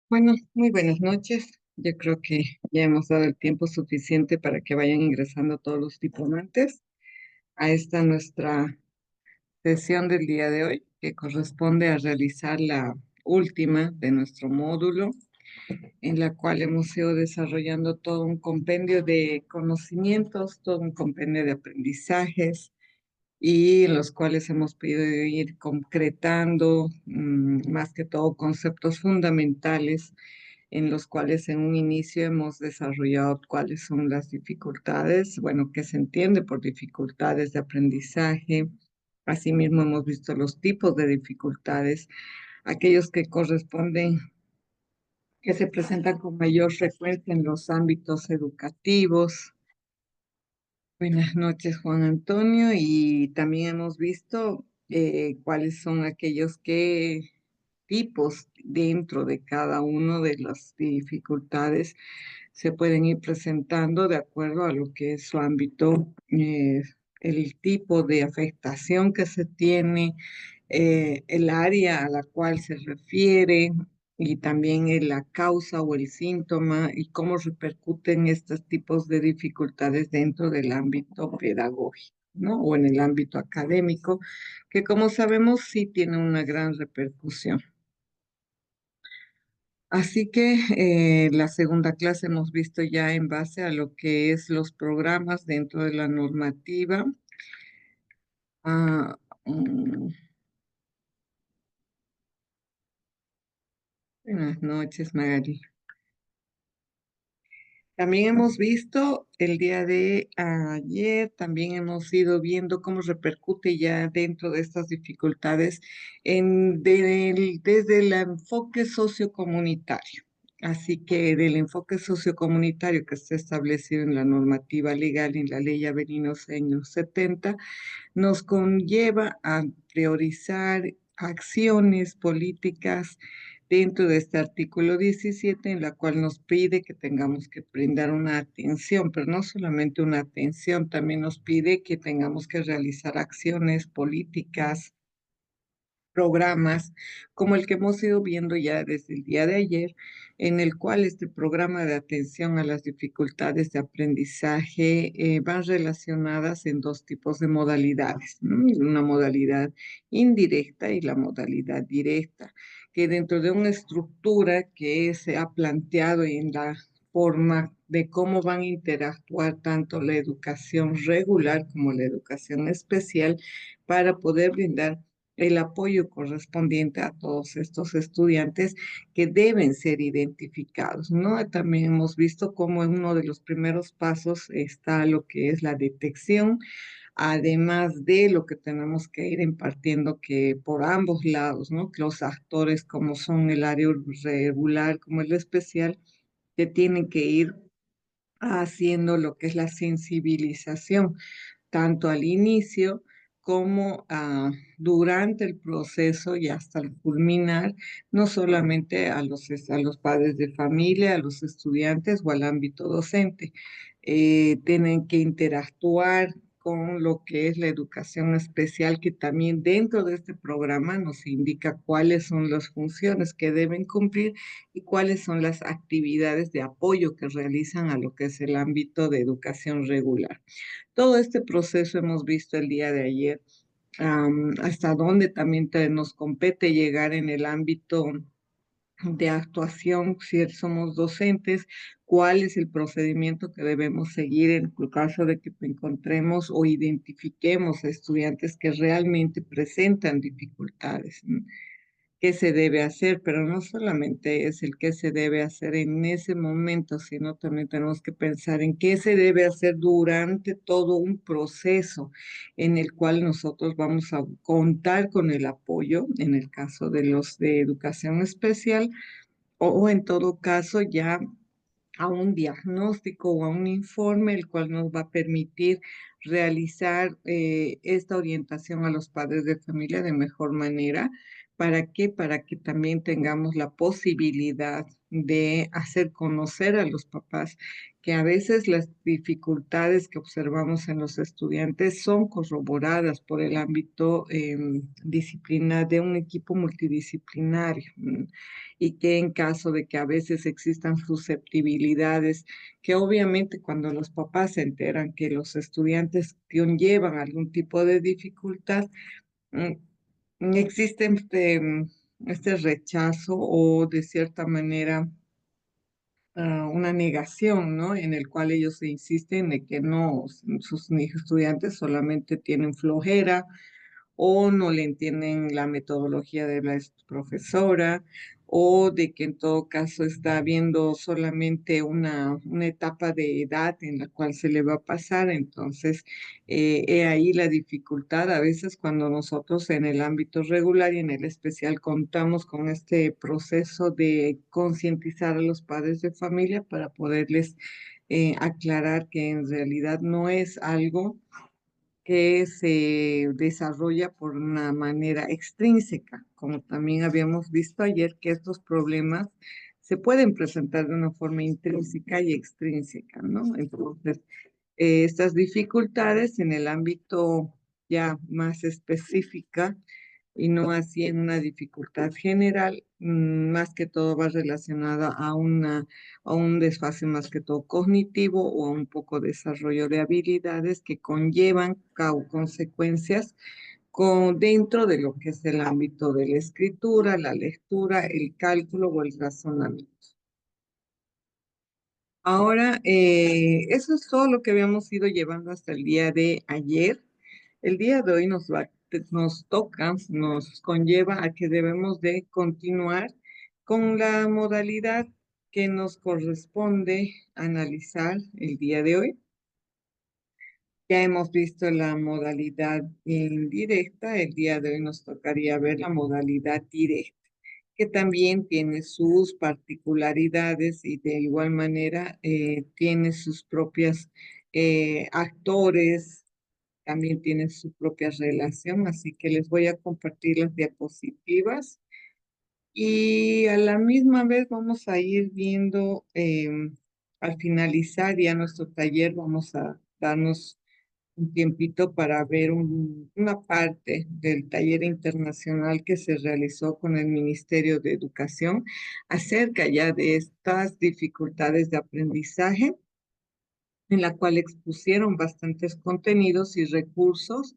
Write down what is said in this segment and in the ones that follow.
Bueno, muy buenas noches. Yo creo que ya hemos dado el tiempo suficiente para que vayan ingresando todos los diplomantes a esta nuestra sesión del día de hoy, que corresponde a realizar la última de nuestro módulo, en la cual hemos ido desarrollando todo un compendio de conocimientos, todo un compendio de aprendizajes y en los cuales hemos podido ir concretando más que todo conceptos fundamentales en los cuales en un inicio hemos desarrollado cuáles son las dificultades, bueno, qué se entiende por dificultades de aprendizaje. Asimismo, hemos visto los tipos de dificultades, aquellos que corresponden, que se presentan con mayor frecuencia en los ámbitos educativos. Buenas noches, Juan Antonio, y también hemos visto cuáles son aquellos tipos dentro de cada uno de las dificultades se pueden ir presentando de acuerdo a lo que es su ámbito, el tipo de afectación que se tiene, el área a la cual se refiere y también la causa o el síntoma y cómo repercuten estos tipos de dificultades dentro del ámbito pedagógico, ¿no? O en el ámbito académico, que como sabemos sí tiene una gran repercusión. Así que la segunda clase hemos visto ya en base a lo que es los programas dentro de la normativa. Ah, mm, Buenas noches, Magali. También hemos visto el día de ayer, también hemos ido viendo cómo repercute ya dentro de estas dificultades desde el enfoque sociocomunitario. Así que del enfoque sociocomunitario que está establecido en la normativa legal en la Ley Aveninos años 70, nos conlleva a priorizar acciones políticas dentro de este artículo 17, en la cual nos pide que tengamos que brindar una atención, pero no solamente una atención, también nos pide que tengamos que realizar acciones políticas, programas, como el que hemos ido viendo ya desde el día de ayer, en el cual este programa de atención a las dificultades de aprendizaje van relacionadas en dos tipos de modalidades, ¿no? Una modalidad indirecta y la modalidad directa, que dentro de una estructura que se ha planteado en la forma de cómo van a interactuar tanto la educación regular como la educación especial para poder brindar el apoyo correspondiente a todos estos estudiantes que deben ser identificados, ¿no? También hemos visto cómo en uno de los primeros pasos está lo que es la detección, además de lo que tenemos que ir impartiendo que por ambos lados, ¿no? Que los actores como son el área regular como el especial, que tienen que ir haciendo lo que es la sensibilización tanto al inicio como durante el proceso y hasta el culminar, no solamente a los padres de familia, a los estudiantes o al ámbito docente. Tienen que interactuar con lo que es la educación especial, que también dentro de este programa nos indica cuáles son las funciones que deben cumplir y cuáles son las actividades de apoyo que realizan a lo que es el ámbito de educación regular. Todo este proceso hemos visto el día de ayer, hasta dónde también nos compete llegar en el ámbito de actuación si somos docentes, cuál es el procedimiento que debemos seguir en el caso de que encontremos o identifiquemos a estudiantes que realmente presentan dificultades, ¿no? Qué se debe hacer, pero no solamente es el qué se debe hacer en ese momento, sino también tenemos que pensar en qué se debe hacer durante todo un proceso en el cual nosotros vamos a contar con el apoyo, en el caso de los de educación especial, o en todo caso ya a un diagnóstico o a un informe, el cual nos va a permitir realizar esta orientación a los padres de familia de mejor manera ¿Para qué? Para que también tengamos la posibilidad de hacer conocer a los papás que a veces las dificultades que observamos en los estudiantes son corroboradas por el ámbito disciplinar de un equipo multidisciplinario, y que en caso de que a veces existan susceptibilidades, que obviamente cuando los papás se enteran que los estudiantes conllevan algún tipo de dificultad, mm, existe este rechazo o de cierta manera una negación, ¿no? En el cual ellos se insisten de que no, sus estudiantes solamente tienen flojera o no le entienden la metodología de la profesora, o de que en todo caso está viendo solamente una etapa de edad en la cual se le va a pasar. Entonces, he ahí la dificultad a veces cuando nosotros en el ámbito regular y en el especial contamos con este proceso de concientizar a los padres de familia para poderles aclarar que en realidad no es algo que se desarrolla por una manera extrínseca, como también habíamos visto ayer, que estos problemas se pueden presentar de una forma intrínseca y extrínseca, ¿no? Entonces, estas dificultades en el ámbito ya más específica y no así en una dificultad general, más que todo va relacionada a un desfase más que todo cognitivo o a un poco desarrollo de habilidades que conllevan consecuencias dentro de lo que es el ámbito de la escritura, la lectura, el cálculo o el razonamiento. Ahora, eso es todo lo que habíamos ido llevando hasta el día de ayer. El día de hoy nos toca, nos conlleva a que debemos de continuar con la modalidad que nos corresponde analizar el día de hoy. Ya hemos visto la modalidad indirecta, el día de hoy nos tocaría ver la modalidad directa, que también tiene sus particularidades y de igual manera tiene sus propias actores, también tiene su propia relación, así que les voy a compartir las diapositivas y a la misma vez vamos a ir viendo, al finalizar ya nuestro taller, vamos a darnos un tiempito para ver una parte del taller internacional que se realizó con el Ministerio de Educación acerca ya de estas dificultades de aprendizaje, en la cual expusieron bastantes contenidos y recursos,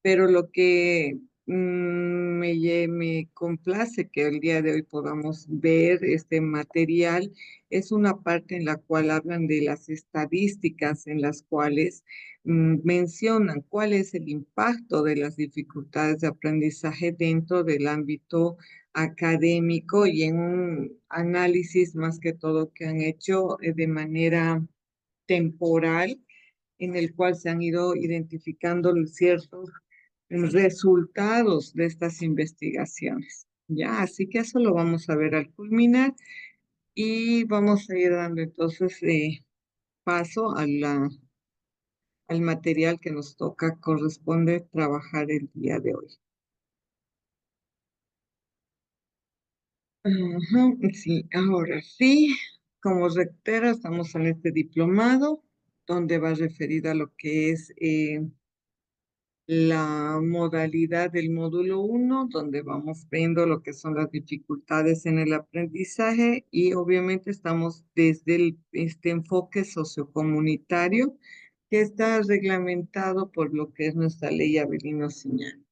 pero lo que me complace que el día de hoy podamos ver este material es una parte en la cual hablan de las estadísticas, en las cuales mencionan cuál es el impacto de las dificultades de aprendizaje dentro del ámbito académico y en un análisis más que todo que han hecho de manera temporal en el cual se han ido identificando ciertos resultados de estas investigaciones. Ya, así que eso lo vamos a ver al culminar y vamos a ir dando entonces paso al material que nos toca, corresponde trabajar el día de hoy. Ajá, sí, ahora sí, como rectera estamos en este diplomado donde va referida a lo que es la modalidad del módulo uno, donde vamos viendo lo que son las dificultades en el aprendizaje y obviamente estamos desde este enfoque sociocomunitario que está reglamentado por lo que es nuestra ley Avelino Siñán.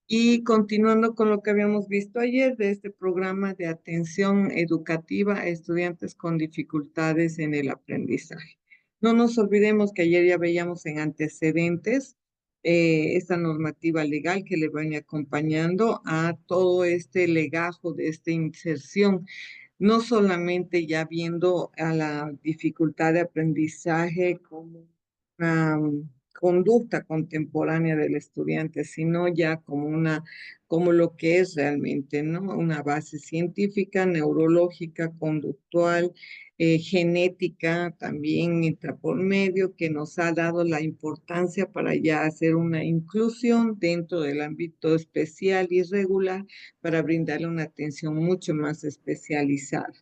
Y continuando con lo que habíamos visto ayer de este programa de atención educativa a estudiantes con dificultades en el aprendizaje. No nos olvidemos que ayer ya veíamos en antecedentes esta normativa legal que le viene acompañando a todo este legajo de esta inserción, no solamente ya viendo a la dificultad de aprendizaje como una conducta contemporánea del estudiante, sino ya como como lo que es realmente, ¿no? Una base científica, neurológica, conductual, genética también entra por medio, que nos ha dado la importancia para ya hacer una inclusión dentro del ámbito especial y regular para brindarle una atención mucho más especializada.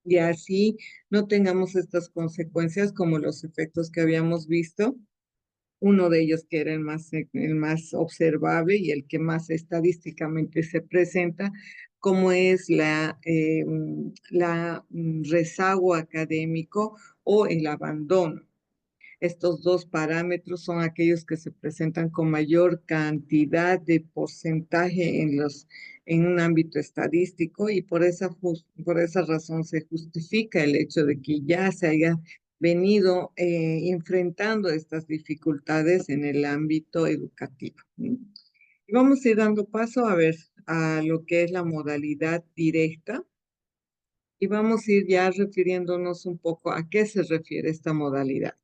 Y así no tengamos estas consecuencias como los efectos que habíamos visto, uno de ellos que era el más observable y el que más estadísticamente se presenta, como es la rezago académico o el abandono. Estos dos parámetros son aquellos que se presentan con mayor cantidad de porcentaje en un ámbito estadístico y por esa razón se justifica el hecho de que ya se haya venido enfrentando estas dificultades en el ámbito educativo. ¿No? Y vamos a ir dando paso a ver a lo que es la modalidad directa y vamos a ir ya refiriéndonos un poco a qué se refiere esta modalidad.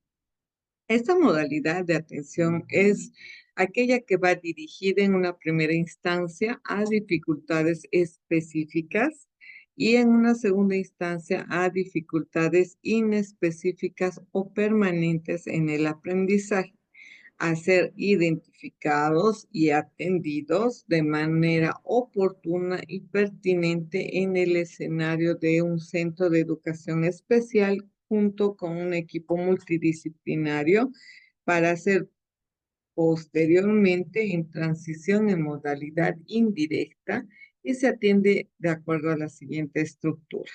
Esta modalidad de atención es aquella que va dirigida en una primera instancia a dificultades específicas y en una segunda instancia a dificultades inespecíficas o permanentes en el aprendizaje, a ser identificados y atendidos de manera oportuna y pertinente en el escenario de un centro de educación especial junto con un equipo multidisciplinario para ser posteriormente en transición en modalidad indirecta y se atiende de acuerdo a la siguiente estructura.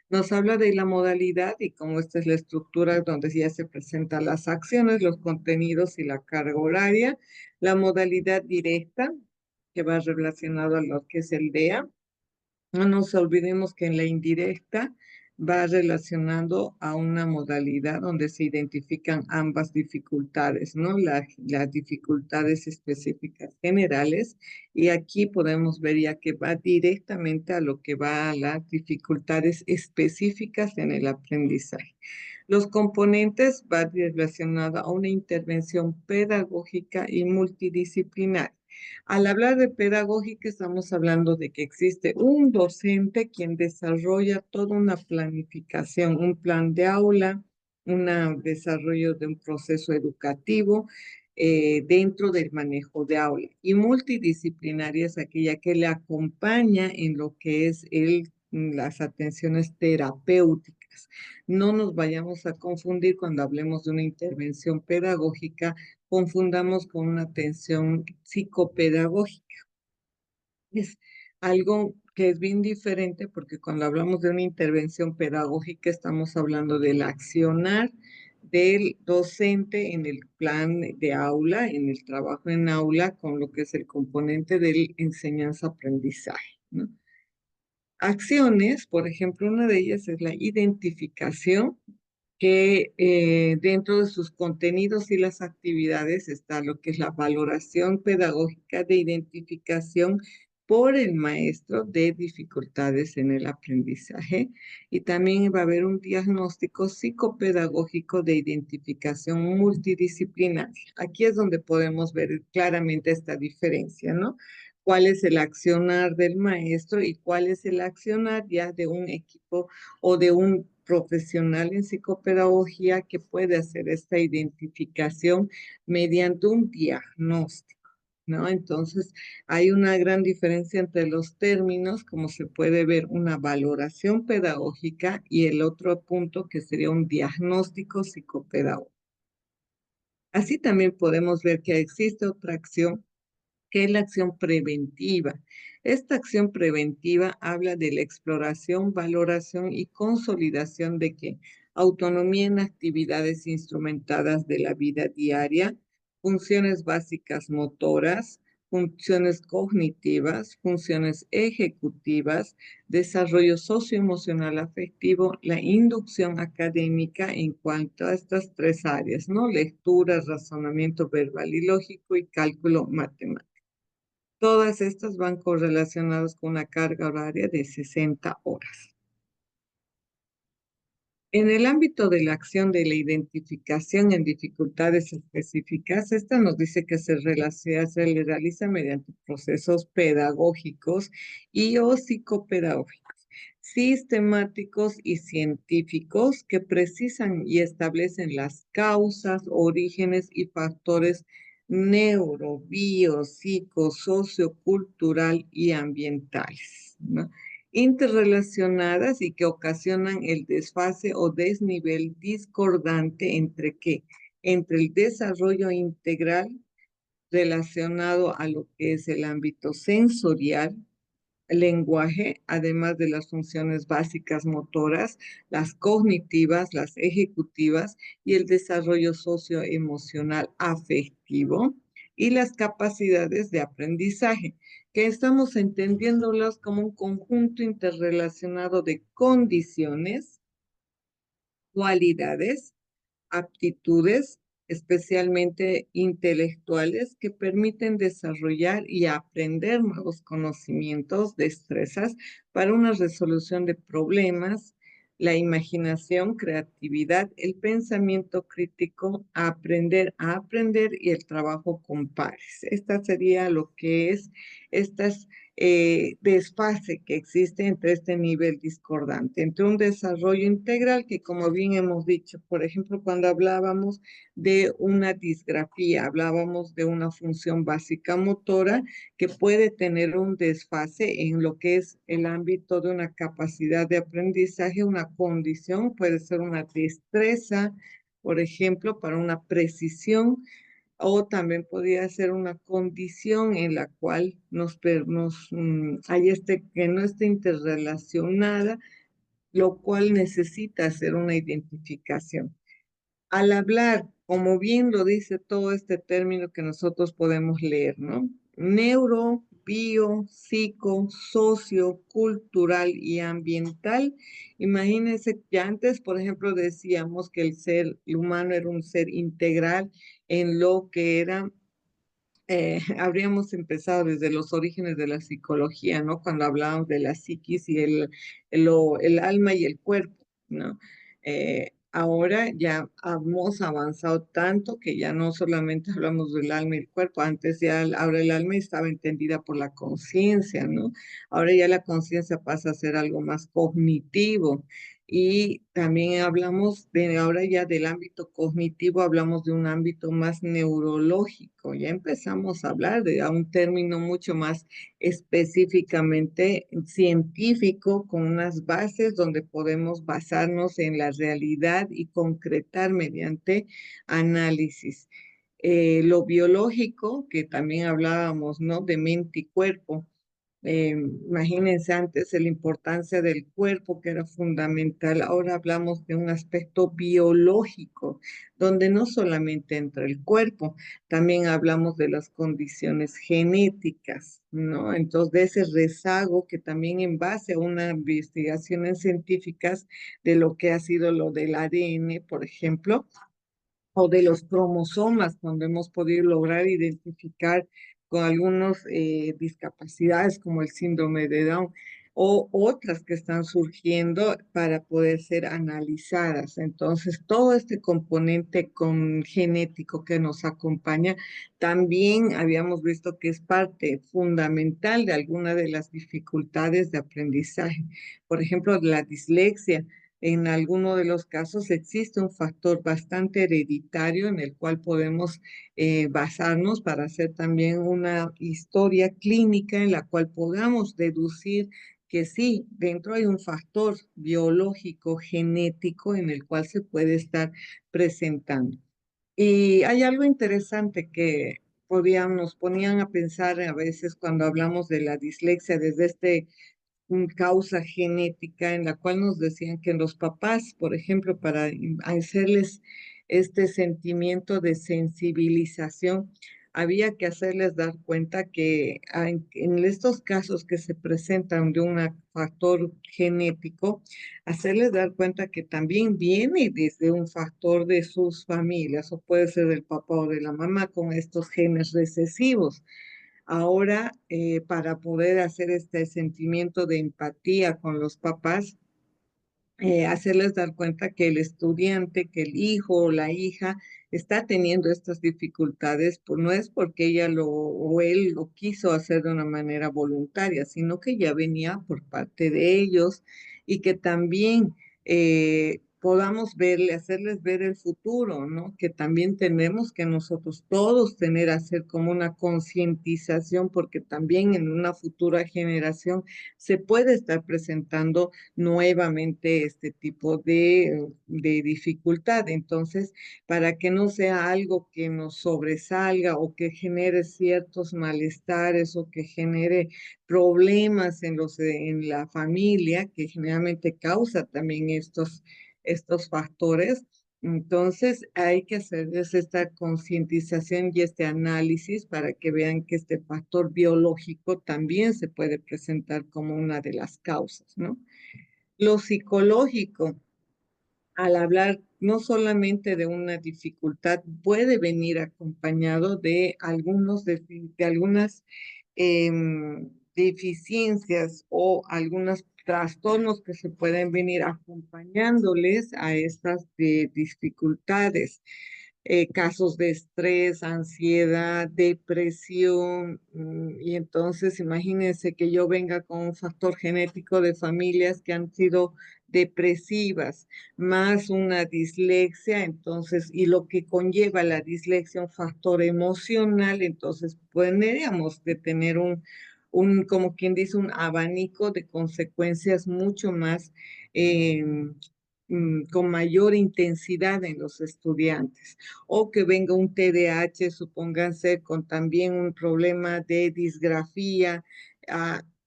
Nos habla de la modalidad y cómo esta es la estructura donde ya se presentan las acciones, los contenidos y la carga horaria. La modalidad directa, que va relacionado a lo que es el DEA. No nos olvidemos que en la indirecta va relacionando a una modalidad donde se identifican ambas dificultades, ¿no? Las dificultades específicas generales y aquí podemos ver ya que va directamente a lo que va a las dificultades específicas en el aprendizaje. Los componentes van relacionados a una intervención pedagógica y multidisciplinar. Al hablar de pedagógica, estamos hablando de que existe un docente quien desarrolla toda una planificación, un plan de aula, un desarrollo de un proceso educativo dentro del manejo de aula. Y multidisciplinaria es aquella que le acompaña en lo que es las atenciones terapéuticas. No nos vayamos a confundir cuando hablemos de una intervención pedagógica, confundamos con una atención psicopedagógica. Es algo que es bien diferente porque cuando hablamos de una intervención pedagógica estamos hablando del accionar del docente en el plan de aula, en el trabajo en aula, con lo que es el componente de enseñanza-aprendizaje, ¿no? Acciones, por ejemplo, una de ellas es la identificación que dentro de sus contenidos y las actividades está lo que es la valoración pedagógica de identificación por el maestro de dificultades en el aprendizaje y también va a haber un diagnóstico psicopedagógico de identificación multidisciplinaria. Aquí es donde podemos ver claramente esta diferencia, ¿no? ¿Cuál es el accionar del maestro y cuál es el accionar ya de un equipo o de un profesional en psicopedagogía que puede hacer esta identificación mediante un diagnóstico, ¿no? Entonces, hay una gran diferencia entre los términos, como se puede ver, una valoración pedagógica y el otro punto que sería un diagnóstico psicopedagógico. Así también podemos ver que existe otra acción que es la acción preventiva. Esta acción preventiva habla de la exploración, valoración y consolidación de que autonomía en actividades instrumentadas de la vida diaria, funciones básicas motoras, funciones cognitivas, funciones ejecutivas, desarrollo socioemocional afectivo, la inducción académica en cuanto a estas tres áreas, ¿no? Lectura, razonamiento verbal y lógico y cálculo matemático. Todas estas van correlacionadas con una carga horaria de 60 horas. En el ámbito de la acción de la identificación en dificultades específicas, esta nos dice que se le realiza mediante procesos pedagógicos y o psicopedagógicos, sistemáticos y científicos que precisan y establecen las causas, orígenes y factores neuro, bio, psico, sociocultural y ambientales, ¿no? Interrelacionadas y que ocasionan el desfase o desnivel discordante entre qué, entre el desarrollo integral relacionado a lo que es el ámbito sensorial, lenguaje, además de las funciones básicas motoras, las cognitivas, las ejecutivas y el desarrollo socioemocional afectivo y las capacidades de aprendizaje, que estamos entendiéndolas como un conjunto interrelacionado de condiciones, cualidades, aptitudes, especialmente intelectuales, que permiten desarrollar y aprender nuevos conocimientos, destrezas para una resolución de problemas, la imaginación, creatividad, el pensamiento crítico, aprender a aprender y el trabajo con pares. Esta sería lo que es estas desfase que existe entre este nivel discordante, entre un desarrollo integral que, como bien hemos dicho, por ejemplo, cuando hablábamos de una disgrafía, hablábamos de una función básica motora que puede tener un desfase en lo que es el ámbito de una capacidad de aprendizaje, una condición, puede ser una destreza, por ejemplo, para una precisión o también podría ser una condición en la cual hay que no esté interrelacionada, lo cual necesita hacer una identificación. Al hablar, como bien lo dice todo este término que nosotros podemos leer, ¿no? Neuro, bio, psico, socio, cultural y ambiental. Imagínense que antes, por ejemplo, decíamos que el ser humano era un ser integral en lo que era habríamos empezado desde los orígenes de la psicología, ¿no? Cuando hablábamos de la psiquis y el alma y el cuerpo, ¿no? Ahora ya hemos avanzado tanto que ya no solamente hablamos del alma y el cuerpo, antes ya, ahora el alma estaba entendida por la conciencia, ¿no? Ahora ya la conciencia pasa a ser algo más cognitivo. Y también hablamos de ahora ya del ámbito cognitivo, hablamos de un ámbito más neurológico. Ya empezamos a hablar de a un término mucho más específicamente científico, con unas bases donde podemos basarnos en la realidad y concretar mediante análisis. Lo biológico, que también hablábamos, ¿no? De mente y cuerpo. Imagínense antes de la importancia del cuerpo, que era fundamental. Ahora hablamos de un aspecto biológico, donde no solamente entra el cuerpo, también hablamos de las condiciones genéticas, ¿no? Entonces, de ese rezago que también en base a unas investigaciones científicas de lo que ha sido lo del ADN, por ejemplo, o de los cromosomas, cuando hemos podido lograr identificar con algunas discapacidades como el síndrome de Down o otras que están surgiendo para poder ser analizadas. Entonces, todo este componente genético que nos acompaña, también habíamos visto que es parte fundamental de alguna de las dificultades de aprendizaje. Por ejemplo, la dislexia. En alguno de los casos existe un factor bastante hereditario en el cual podemos basarnos para hacer también una historia clínica en la cual podamos deducir que sí, dentro hay un factor biológico, genético en el cual se puede estar presentando. Y hay algo interesante que nos ponían a pensar a veces cuando hablamos de la dislexia desde causa genética en la cual nos decían que los papás, por ejemplo, para hacerles este sentimiento de sensibilización, había que hacerles dar cuenta que en estos casos que se presentan de un factor genético, hacerles dar cuenta que también viene desde un factor de sus familias, o puede ser del papá o de la mamá con estos genes recesivos. Ahora, para poder hacer este sentimiento de empatía con los papás, hacerles dar cuenta que el estudiante, que el hijo o la hija está teniendo estas dificultades, pues no es porque ella o él lo quiso hacer de una manera voluntaria, sino que ya venía por parte de ellos y que también podamos verle, hacerles ver el futuro, ¿no? Que también tenemos que nosotros todos tener, hacer como una concientización, porque también en una futura generación se puede estar presentando nuevamente este tipo de dificultad. Entonces, para que no sea algo que nos sobresalga o que genere ciertos malestares o que genere problemas en la familia, que generalmente causa también estos factores. Entonces, hay que hacerles esta concientización y este análisis para que vean que este factor biológico también se puede presentar como una de las causas, ¿no? Lo psicológico, al hablar no solamente de una dificultad, puede venir acompañado de de algunas deficiencias o algunos trastornos que se pueden venir acompañándoles a estas dificultades. Casos de estrés, ansiedad, depresión, y entonces imagínense que yo venga con un factor genético de familias que han sido depresivas, más una dislexia, entonces, y lo que conlleva la dislexia, un factor emocional, entonces podríamos de tener como quien dice, un abanico de consecuencias mucho más, eh, con mayor intensidad en los estudiantes. O que venga un TDAH, supónganse, con también un problema de disgrafía.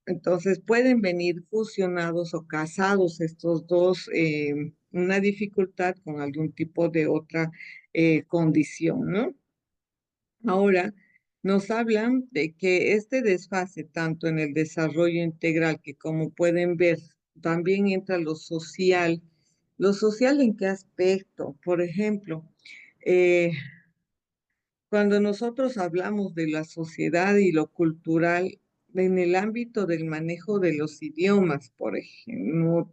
Entonces pueden venir fusionados o casados estos dos, una dificultad con algún tipo de otra condición, ¿no? Ahora, nos hablan de que este desfase, tanto en el desarrollo integral, que como pueden ver, también entra lo social. ¿Lo social en qué aspecto? Por ejemplo, eh, cuando nosotros hablamos de la sociedad y lo cultural, en el ámbito del manejo de los idiomas, por ejemplo,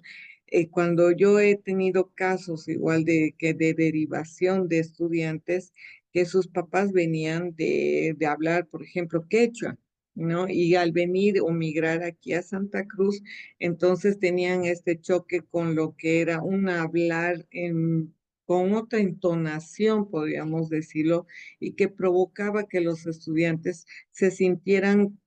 cuando yo he tenido casos igual de derivación de estudiantes que sus papás venían de hablar, por ejemplo, quechua, ¿no? Y al venir o migrar aquí a Santa Cruz, entonces tenían este choque con lo que era un hablar con otra entonación, podríamos decirlo, y que provocaba que los estudiantes se sintieran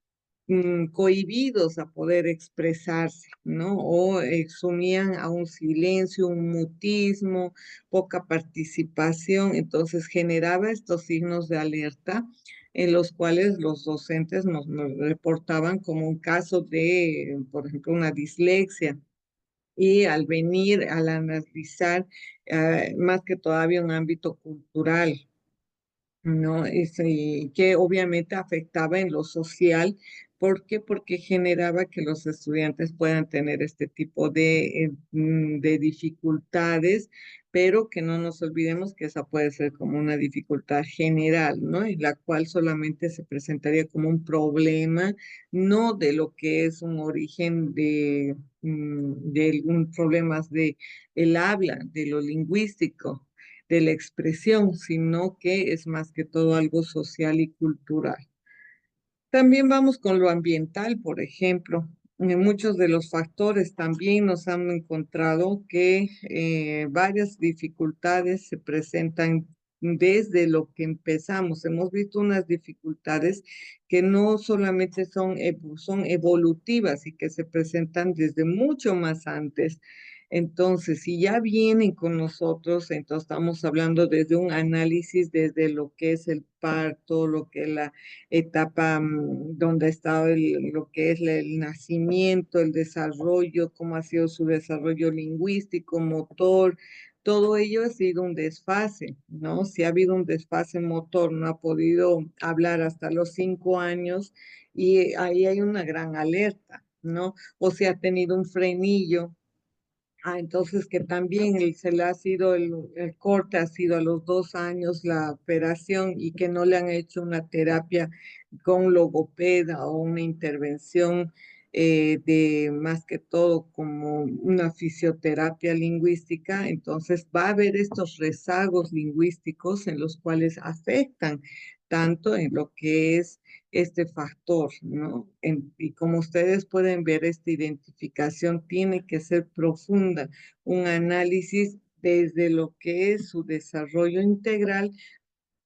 cohibidos a poder expresarse, ¿no? O sumían a un silencio, un mutismo, poca participación, entonces generaba estos signos de alerta en los cuales los docentes nos reportaban como un caso de, por ejemplo, una dislexia. Y al venir, al analizar, más que todavía un ámbito cultural, ¿no? Que obviamente afectaba en lo social. ¿Por qué? Porque generaba que los estudiantes puedan tener este tipo de dificultades, pero que no nos olvidemos que esa puede ser como una dificultad general, ¿no? En la cual solamente se presentaría como un problema, no de lo que es un origen de un problemas de el habla, de lo lingüístico, de la expresión, sino que es más que todo algo social y cultural. También vamos con lo ambiental, por ejemplo. Muchos de los factores también nos han encontrado que varias dificultades se presentan desde lo que empezamos. Hemos visto unas dificultades que no solamente son evolutivas y que se presentan desde mucho más antes. Entonces, si ya vienen con nosotros, entonces estamos hablando desde un análisis, desde lo que es el parto, lo que es la etapa donde ha estado lo que es el nacimiento, el desarrollo, cómo ha sido su desarrollo lingüístico, motor, todo ello ha sido un desfase, ¿no? Si ha habido un desfase motor, no ha podido hablar hasta los 5 años y ahí hay una gran alerta, ¿no? O si ha tenido un frenillo. Entonces que también se le ha sido el corte, ha sido a los 2 años la operación y que no le han hecho una terapia con logopeda o una intervención de más que todo como una fisioterapia lingüística, entonces va a haber estos rezagos lingüísticos en los cuales afectan tanto en lo que es este factor, ¿no? Y como ustedes pueden ver, esta identificación tiene que ser profunda, un análisis desde lo que es su desarrollo integral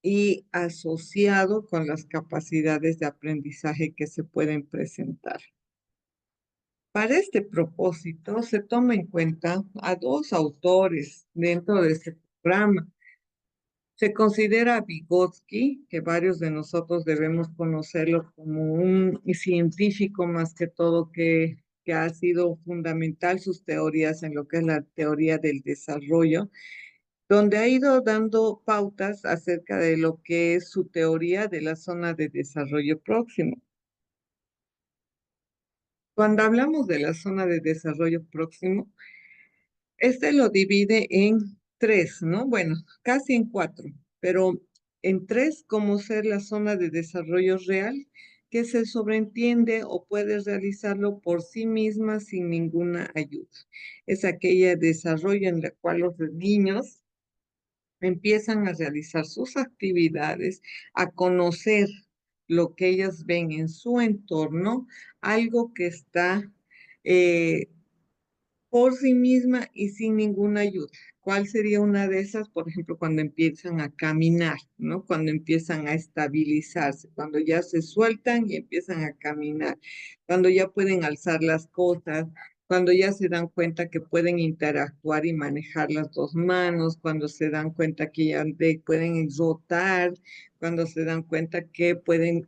y asociado con las capacidades de aprendizaje que se pueden presentar. Para este propósito, se toma en cuenta a dos autores dentro de este programa. Se considera a Vygotsky, que varios de nosotros debemos conocerlo como un científico más que todo que ha sido fundamental sus teorías en lo que es la teoría del desarrollo, donde ha ido dando pautas acerca de lo que es su teoría de la zona de desarrollo próximo. Cuando hablamos de la zona de desarrollo próximo, este lo divide en tres, ¿no? Bueno, casi en cuatro, pero en tres como ser la zona de desarrollo real, que se sobreentiende o puede realizarlo por sí misma sin ninguna ayuda. Es aquella desarrollo en la cual los niños empiezan a realizar sus actividades, a conocer lo que ellos ven en su entorno, algo que está eh, por sí misma y sin ninguna ayuda. ¿Cuál sería una de esas? Por ejemplo, cuando empiezan a caminar, ¿no? Cuando empiezan a estabilizarse, cuando ya se sueltan y empiezan a caminar, cuando ya pueden alzar las cosas, cuando ya se dan cuenta que pueden interactuar y manejar las dos manos, cuando se dan cuenta que ya pueden rotar, cuando se dan cuenta que pueden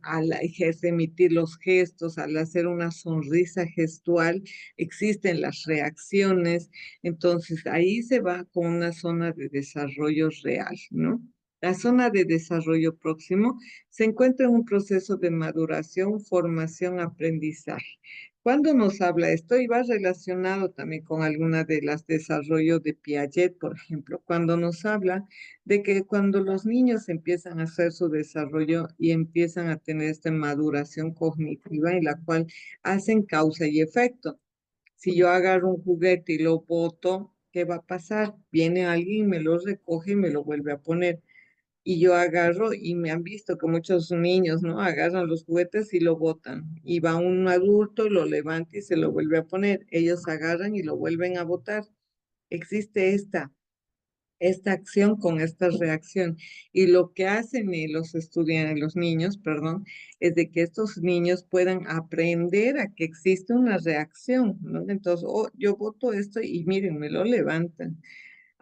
emitir los gestos, al hacer una sonrisa gestual existen las reacciones, entonces ahí se va con una zona de desarrollo real, ¿no? La zona de desarrollo próximo se encuentra en un proceso de maduración, formación, aprendizaje. Cuando nos habla esto, y va relacionado también con alguna de las desarrollos de Piaget, por ejemplo, cuando nos habla de que cuando los niños empiezan a hacer su desarrollo y empiezan a tener esta maduración cognitiva en la cual hacen causa y efecto. Si yo agarro un juguete y lo boto, ¿qué va a pasar? Viene alguien, me lo recoge y me lo vuelve a poner. Y yo agarro y me han visto que muchos niños, ¿no? Agarran los juguetes y lo botan. Y va un adulto y lo levanta y se lo vuelve a poner. Ellos agarran y lo vuelven a botar. Existe esta acción con esta reacción. Y lo que hacen los estudiantes, los niños, perdón, es de que estos niños puedan aprender a que existe una reacción, ¿no? Entonces, oh, yo voto esto y miren, me lo levantan.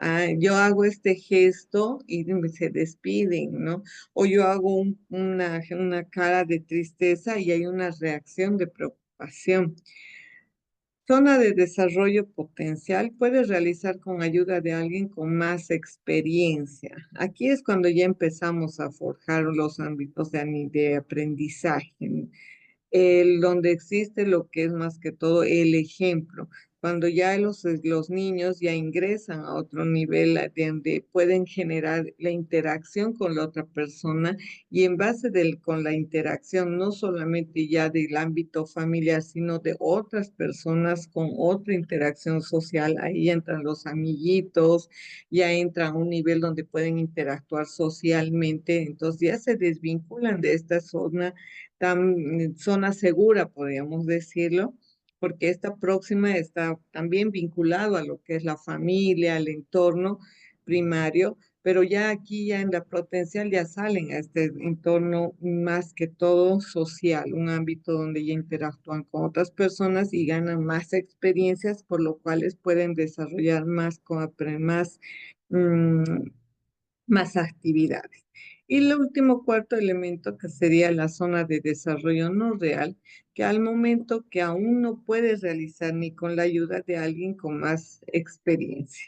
Ah, yo hago este gesto y se despiden, ¿no? O yo hago una cara de tristeza y hay una reacción de preocupación. Zona de desarrollo potencial puede realizar con ayuda de alguien con más experiencia. Aquí es cuando ya empezamos a forjar los ámbitos de aprendizaje, donde existe lo que es más que todo el ejemplo. Cuando ya los niños ya ingresan a otro nivel donde pueden generar la interacción con la otra persona y en base con la interacción no solamente ya del ámbito familiar, sino de otras personas con otra interacción social, ahí entran los amiguitos, ya entran a un nivel donde pueden interactuar socialmente, entonces ya se desvinculan de esta zona segura, podríamos decirlo, porque esta próxima está también vinculado a lo que es la familia, el entorno primario, pero ya aquí, ya en la potencial, ya salen a este entorno más que todo social, un ámbito donde ya interactúan con otras personas y ganan más experiencias, por lo cuales pueden desarrollar mm, más actividades. Y el último cuarto elemento que sería la zona de desarrollo no real, que al momento que aún no puede realizar ni con la ayuda de alguien con más experiencia.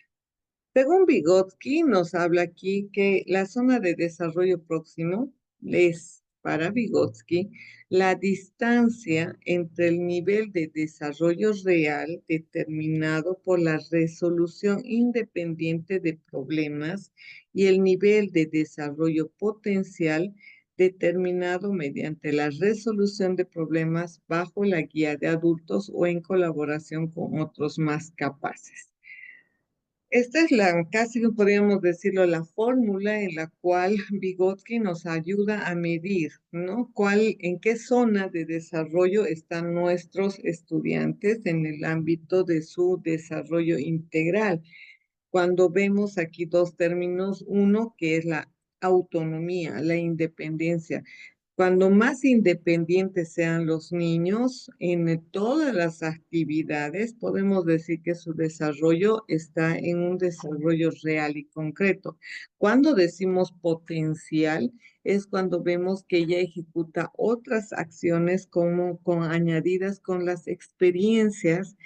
Según Vygotsky, nos habla aquí que la zona de desarrollo próximo es, para Vygotsky, la distancia entre el nivel de desarrollo real determinado por la resolución independiente de problemas y el nivel de desarrollo potencial determinado mediante la resolución de problemas bajo la guía de adultos o en colaboración con otros más capaces. Esta es casi podríamos decirlo, la fórmula en la cual Vygotsky nos ayuda a medir, ¿no? En qué zona de desarrollo están nuestros estudiantes en el ámbito de su desarrollo integral. Cuando vemos aquí dos términos, uno que es la autonomía, la independencia. Cuando más independientes sean los niños en todas las actividades, podemos decir que su desarrollo está en un desarrollo real y concreto. Cuando decimos potencial, es cuando vemos que ella ejecuta otras acciones añadidas con las experiencias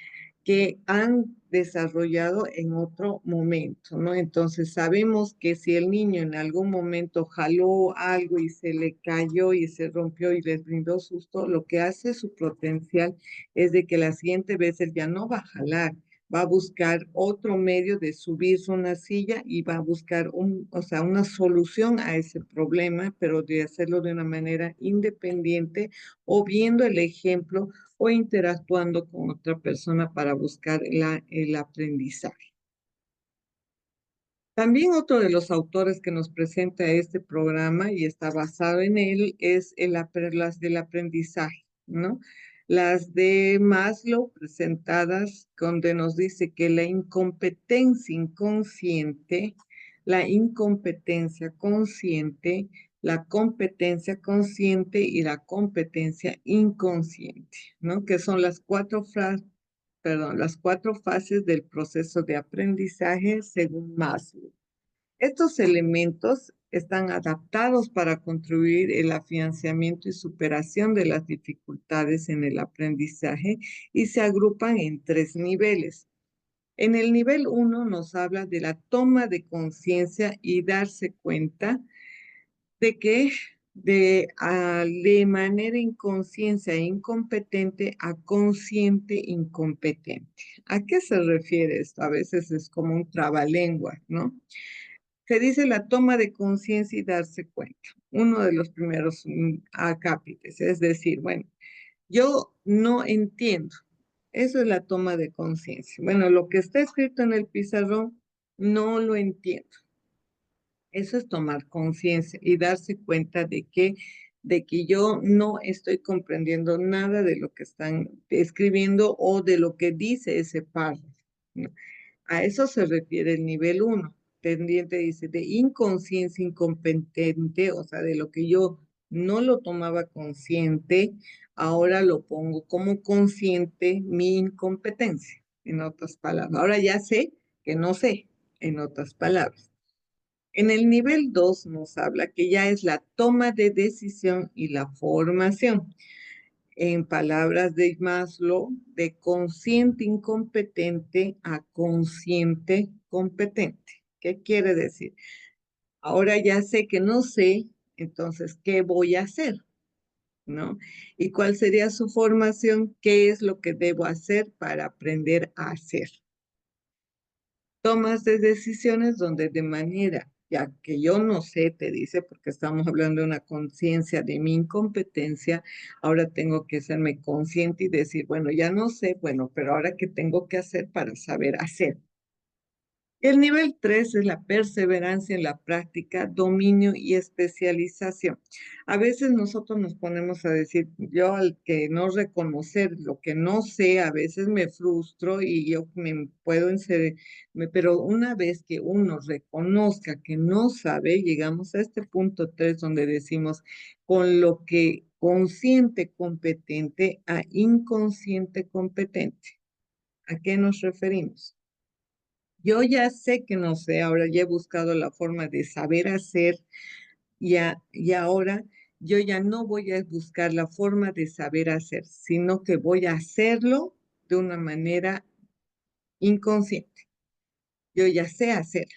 que han desarrollado en otro momento, ¿no? Entonces sabemos que si el niño en algún momento jaló algo y se le cayó y se rompió y les brindó susto, lo que hace su potencial es de que la siguiente vez él ya no va a jalar, va a buscar otro medio de subirse a una silla y va a buscar o sea, una solución a ese problema, pero de hacerlo de una manera independiente o viendo el ejemplo o interactuando con otra persona para buscar el aprendizaje. También otro de los autores que nos presenta este programa y está basado en él es las del aprendizaje, ¿no? Las de Maslow presentadas donde nos dice que la incompetencia consciente, la competencia consciente y la competencia inconsciente, ¿no? Que son las cuatro fases del proceso de aprendizaje según Maslow. Estos elementos están adaptados para contribuir el afianzamiento y superación de las dificultades en el aprendizaje y se agrupan en tres niveles. En el nivel 1 nos habla de la toma de conciencia y darse cuenta de que de manera inconsciente e incompetente a consciente incompetente. ¿A qué se refiere esto? A veces es como un trabalengua, ¿no? Se dice la toma de conciencia y darse cuenta. Uno de los primeros acápites, es decir, bueno, yo no entiendo. Eso es la toma de conciencia. Bueno, lo que está escrito en el pizarrón, no lo entiendo. Eso es tomar conciencia y darse cuenta de que yo no estoy comprendiendo nada de lo que están escribiendo o de lo que dice ese párrafo, ¿no? A eso se refiere el nivel 1. Tendiente dice de inconsciencia incompetente, o sea, de lo que yo no lo tomaba consciente, ahora lo pongo como consciente mi incompetencia, en otras palabras. Ahora ya sé que no sé, en otras palabras. En el nivel 2 nos habla que ya es la toma de decisión y la formación. En palabras de Maslow, de consciente incompetente a consciente competente. ¿Qué quiere decir? Ahora ya sé que no sé, entonces, ¿qué voy a hacer? ¿No? ¿Y cuál sería su formación? ¿Qué es lo que debo hacer para aprender a hacer? Tomas de decisiones donde de manera, ya que yo no sé, te dice, porque estamos hablando de una conciencia de mi incompetencia, ahora tengo que serme consciente y decir, bueno, ya no sé, bueno, pero ahora qué tengo que hacer para saber hacer. El nivel 3 es la perseverancia en la práctica, dominio y especialización. A veces nosotros nos ponemos a decir, yo al que no reconocer lo que no sé, a veces me frustro y yo me puedo pero una vez que uno reconozca que no sabe, llegamos a este punto 3 donde decimos, con lo que consciente competente a inconsciente competente. ¿A qué nos referimos? Yo ya sé que no sé, ahora ya he buscado la forma de saber hacer y ahora yo ya no voy a buscar la forma de saber hacer, sino que voy a hacerlo de una manera inconsciente. Yo ya sé hacer.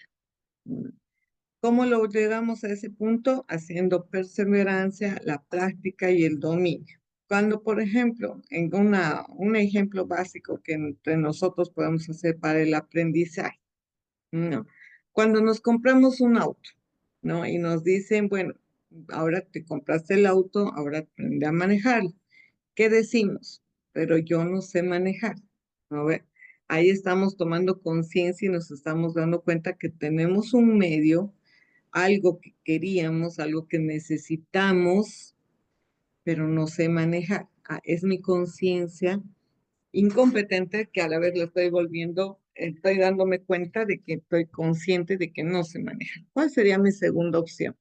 ¿Cómo lo llegamos a ese punto? Haciendo perseverancia, la práctica y el dominio. Cuando, por ejemplo, en un ejemplo básico que entre nosotros podemos hacer para el aprendizaje. No. Cuando nos compramos un auto, ¿no? Y nos dicen, bueno, ahora te compraste el auto, ahora aprende a manejar. ¿Qué decimos? Pero yo no sé manejar. A ver, ahí estamos tomando conciencia y nos estamos dando cuenta que tenemos un medio, algo que queríamos, algo que necesitamos, pero no sé manejar. Ah, es mi conciencia incompetente que a la vez lo estoy volviendo, estoy dándome cuenta de que estoy consciente de que no sé manejar. ¿Cuál sería mi segunda opción?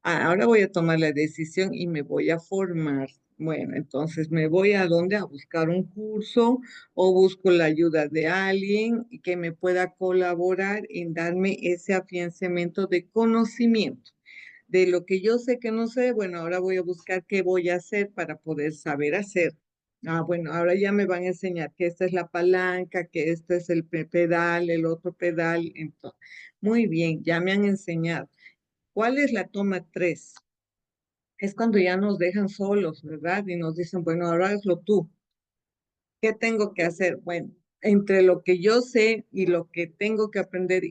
Ahora voy a tomar la decisión y me voy a formar. Bueno, entonces me voy a dónde, a buscar un curso o busco la ayuda de alguien que me pueda colaborar en darme ese afianzamiento de conocimiento. De lo que yo sé que no sé, bueno, ahora voy a buscar qué voy a hacer para poder saber hacer. Ah, bueno, ahora ya me van a enseñar que esta es la palanca, que este es el pedal, el otro pedal. Entonces, muy bien, ya me han enseñado. ¿Cuál es la toma 3? Es cuando ya nos dejan solos, ¿verdad? Y nos dicen, bueno, ahora hazlo tú. ¿Qué tengo que hacer? Bueno, entre lo que yo sé y lo que tengo que aprender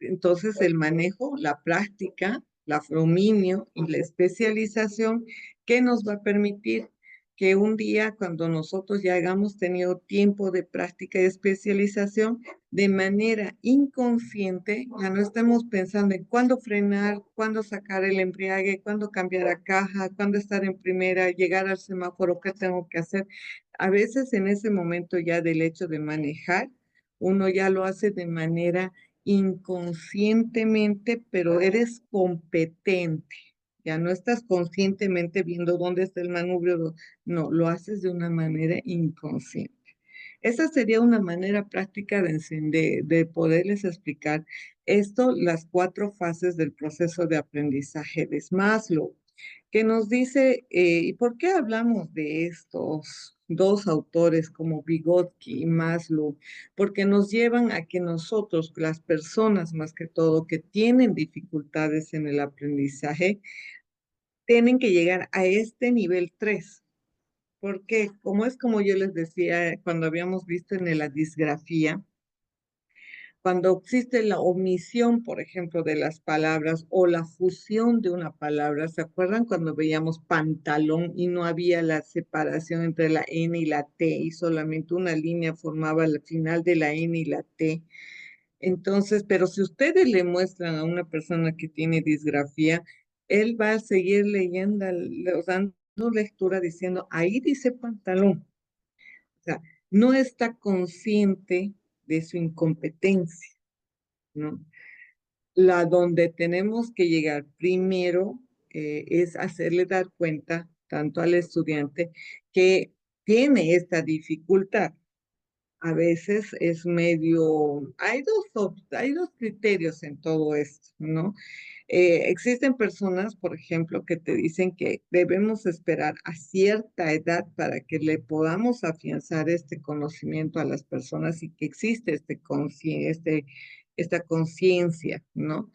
entonces el manejo, la práctica, la dominio y la especialización, ¿qué nos va a permitir que un día, cuando nosotros ya hayamos tenido tiempo de práctica y especialización, de manera inconsciente, ya no estemos pensando en cuándo frenar, cuándo sacar el embriague, cuándo cambiar a caja, cuándo estar en primera, llegar al semáforo, qué tengo que hacer. A veces en ese momento ya del hecho de manejar, uno ya lo hace de manera inconscientemente, pero eres competente. Ya no estás conscientemente viendo dónde está el manubrio, no, lo haces de una manera inconsciente. Esa sería una manera práctica de, de poderles explicar esto, las cuatro fases del proceso de aprendizaje de Maslow, que nos dice, ¿y por qué hablamos de estos dos autores como Vygotsky y Maslow? Porque nos llevan a que nosotros, las personas más que todo que tienen dificultades en el aprendizaje, tienen que llegar a este nivel 3. Porque como es como yo les decía cuando habíamos visto en la disgrafía, cuando existe la omisión, por ejemplo, de las palabras o la fusión de una palabra, ¿se acuerdan cuando veíamos pantalón y no había la separación entre la N y la T y solamente una línea formaba el final de la N y la T? Entonces, pero si ustedes le muestran a una persona que tiene disgrafía, él va a seguir leyendo, dando lectura diciendo, ahí dice pantalón. O sea, no está consciente de su incompetencia, ¿no? La donde tenemos que llegar primero es hacerle dar cuenta tanto al estudiante que tiene esta dificultad. A veces es medio, hay dos criterios en todo esto, ¿no? Existen personas, por ejemplo, que te dicen que debemos esperar a cierta edad para que le podamos afianzar este conocimiento a las personas y que existe esta conciencia, ¿no?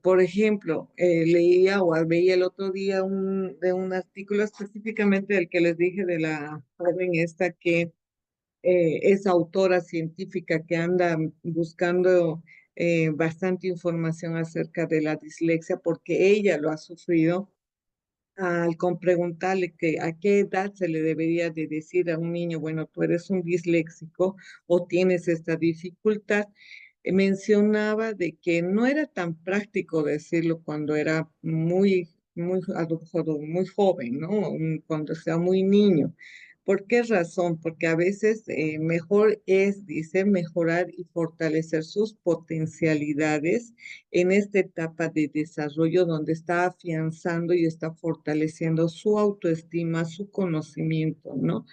Por ejemplo, leía o veía el otro día de un artículo específicamente del que les dije de la joven esta que es autora científica que anda buscando bastante información acerca de la dislexia porque ella lo ha sufrido. Con preguntarle que a qué edad se le debería de decir a un niño, bueno, tú eres un disléxico o tienes esta dificultad, mencionaba de que no era tan práctico decirlo cuando era muy joven, ¿no? Cuando sea muy niño. ¿Por qué razón? Porque a veces mejor es, dice, mejorar y fortalecer sus potencialidades en esta etapa de desarrollo donde está afianzando y está fortaleciendo su autoestima, su conocimiento, ¿no?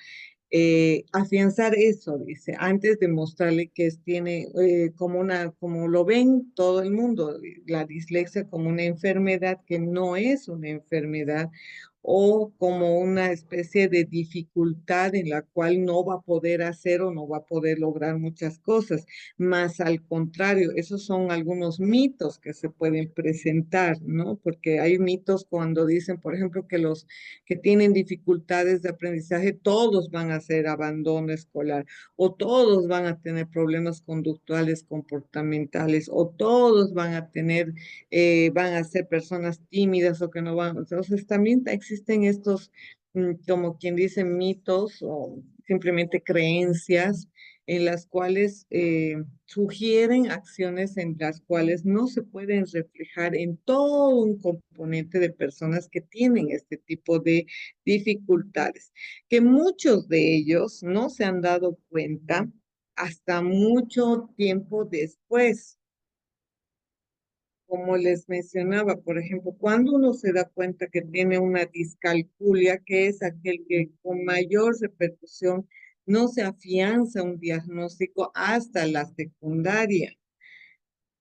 Afianzar eso, dice, antes de mostrarle que tiene como lo ven todo el mundo, la dislexia como una enfermedad que no es una enfermedad o como una especie de dificultad en la cual no va a poder hacer o no va a poder lograr muchas cosas. Más al contrario, esos son algunos mitos que se pueden presentar, ¿no? Porque hay mitos cuando dicen, por ejemplo, que los que tienen dificultades de aprendizaje, todos van a hacer abandono escolar, o todos van a tener problemas conductuales, comportamentales, o todos van a tener, van a ser personas tímidas o que no van. Entonces, también existen estos, como quien dice, mitos o simplemente creencias en las cuales sugieren acciones en las cuales no se pueden reflejar en todo un componente de personas que tienen este tipo de dificultades, que muchos de ellos no se han dado cuenta hasta mucho tiempo después. Como les mencionaba, por ejemplo, cuando uno se da cuenta que tiene una discalculia, que es aquel que con mayor repercusión no se afianza un diagnóstico hasta la secundaria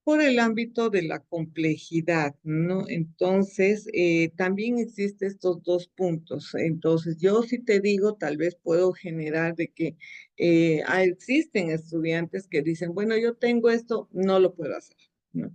por el ámbito de la complejidad, ¿no? Entonces, también existen estos dos puntos. Entonces, yo sí te digo, tal vez puedo generar de que existen estudiantes que dicen, bueno, yo tengo esto, no lo puedo hacer, ¿no?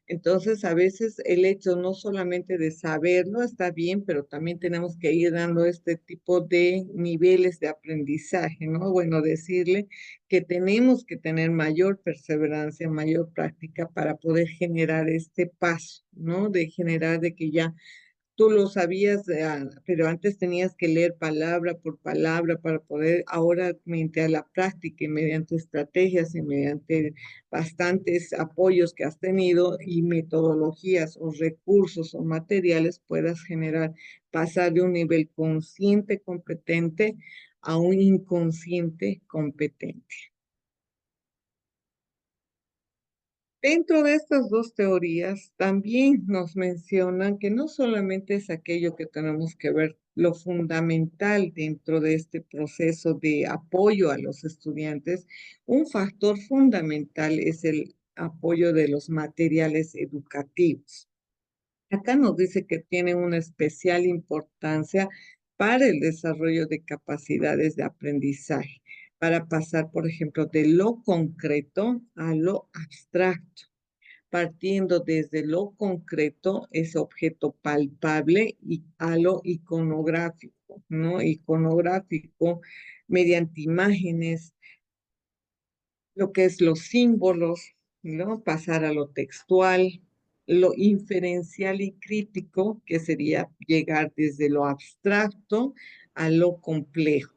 Entonces, a veces el hecho no solamente de saberlo está bien, pero también tenemos que ir dando este tipo de niveles de aprendizaje, ¿no? Bueno, decirle que tenemos que tener mayor perseverancia, mayor práctica para poder generar este paso, ¿no? De generar de que ya tú lo sabías, pero antes tenías que leer palabra por palabra para poder, ahora mediante a la práctica y mediante estrategias y mediante bastantes apoyos que has tenido y metodologías o recursos o materiales, puedas generar, pasar de un nivel consciente competente a un inconsciente competente. Dentro de estas dos teorías también nos mencionan que no solamente es aquello que tenemos que ver lo fundamental dentro de este proceso de apoyo a los estudiantes, un factor fundamental es el apoyo de los materiales educativos. Acá nos dice que tiene una especial importancia para el desarrollo de capacidades de aprendizaje, para pasar, por ejemplo, de lo concreto a lo abstracto, partiendo desde lo concreto, ese objeto palpable, y a lo iconográfico, ¿no? Iconográfico mediante imágenes, lo que es los símbolos, ¿no? Pasar a lo textual, lo inferencial y crítico, que sería llegar desde lo abstracto a lo complejo.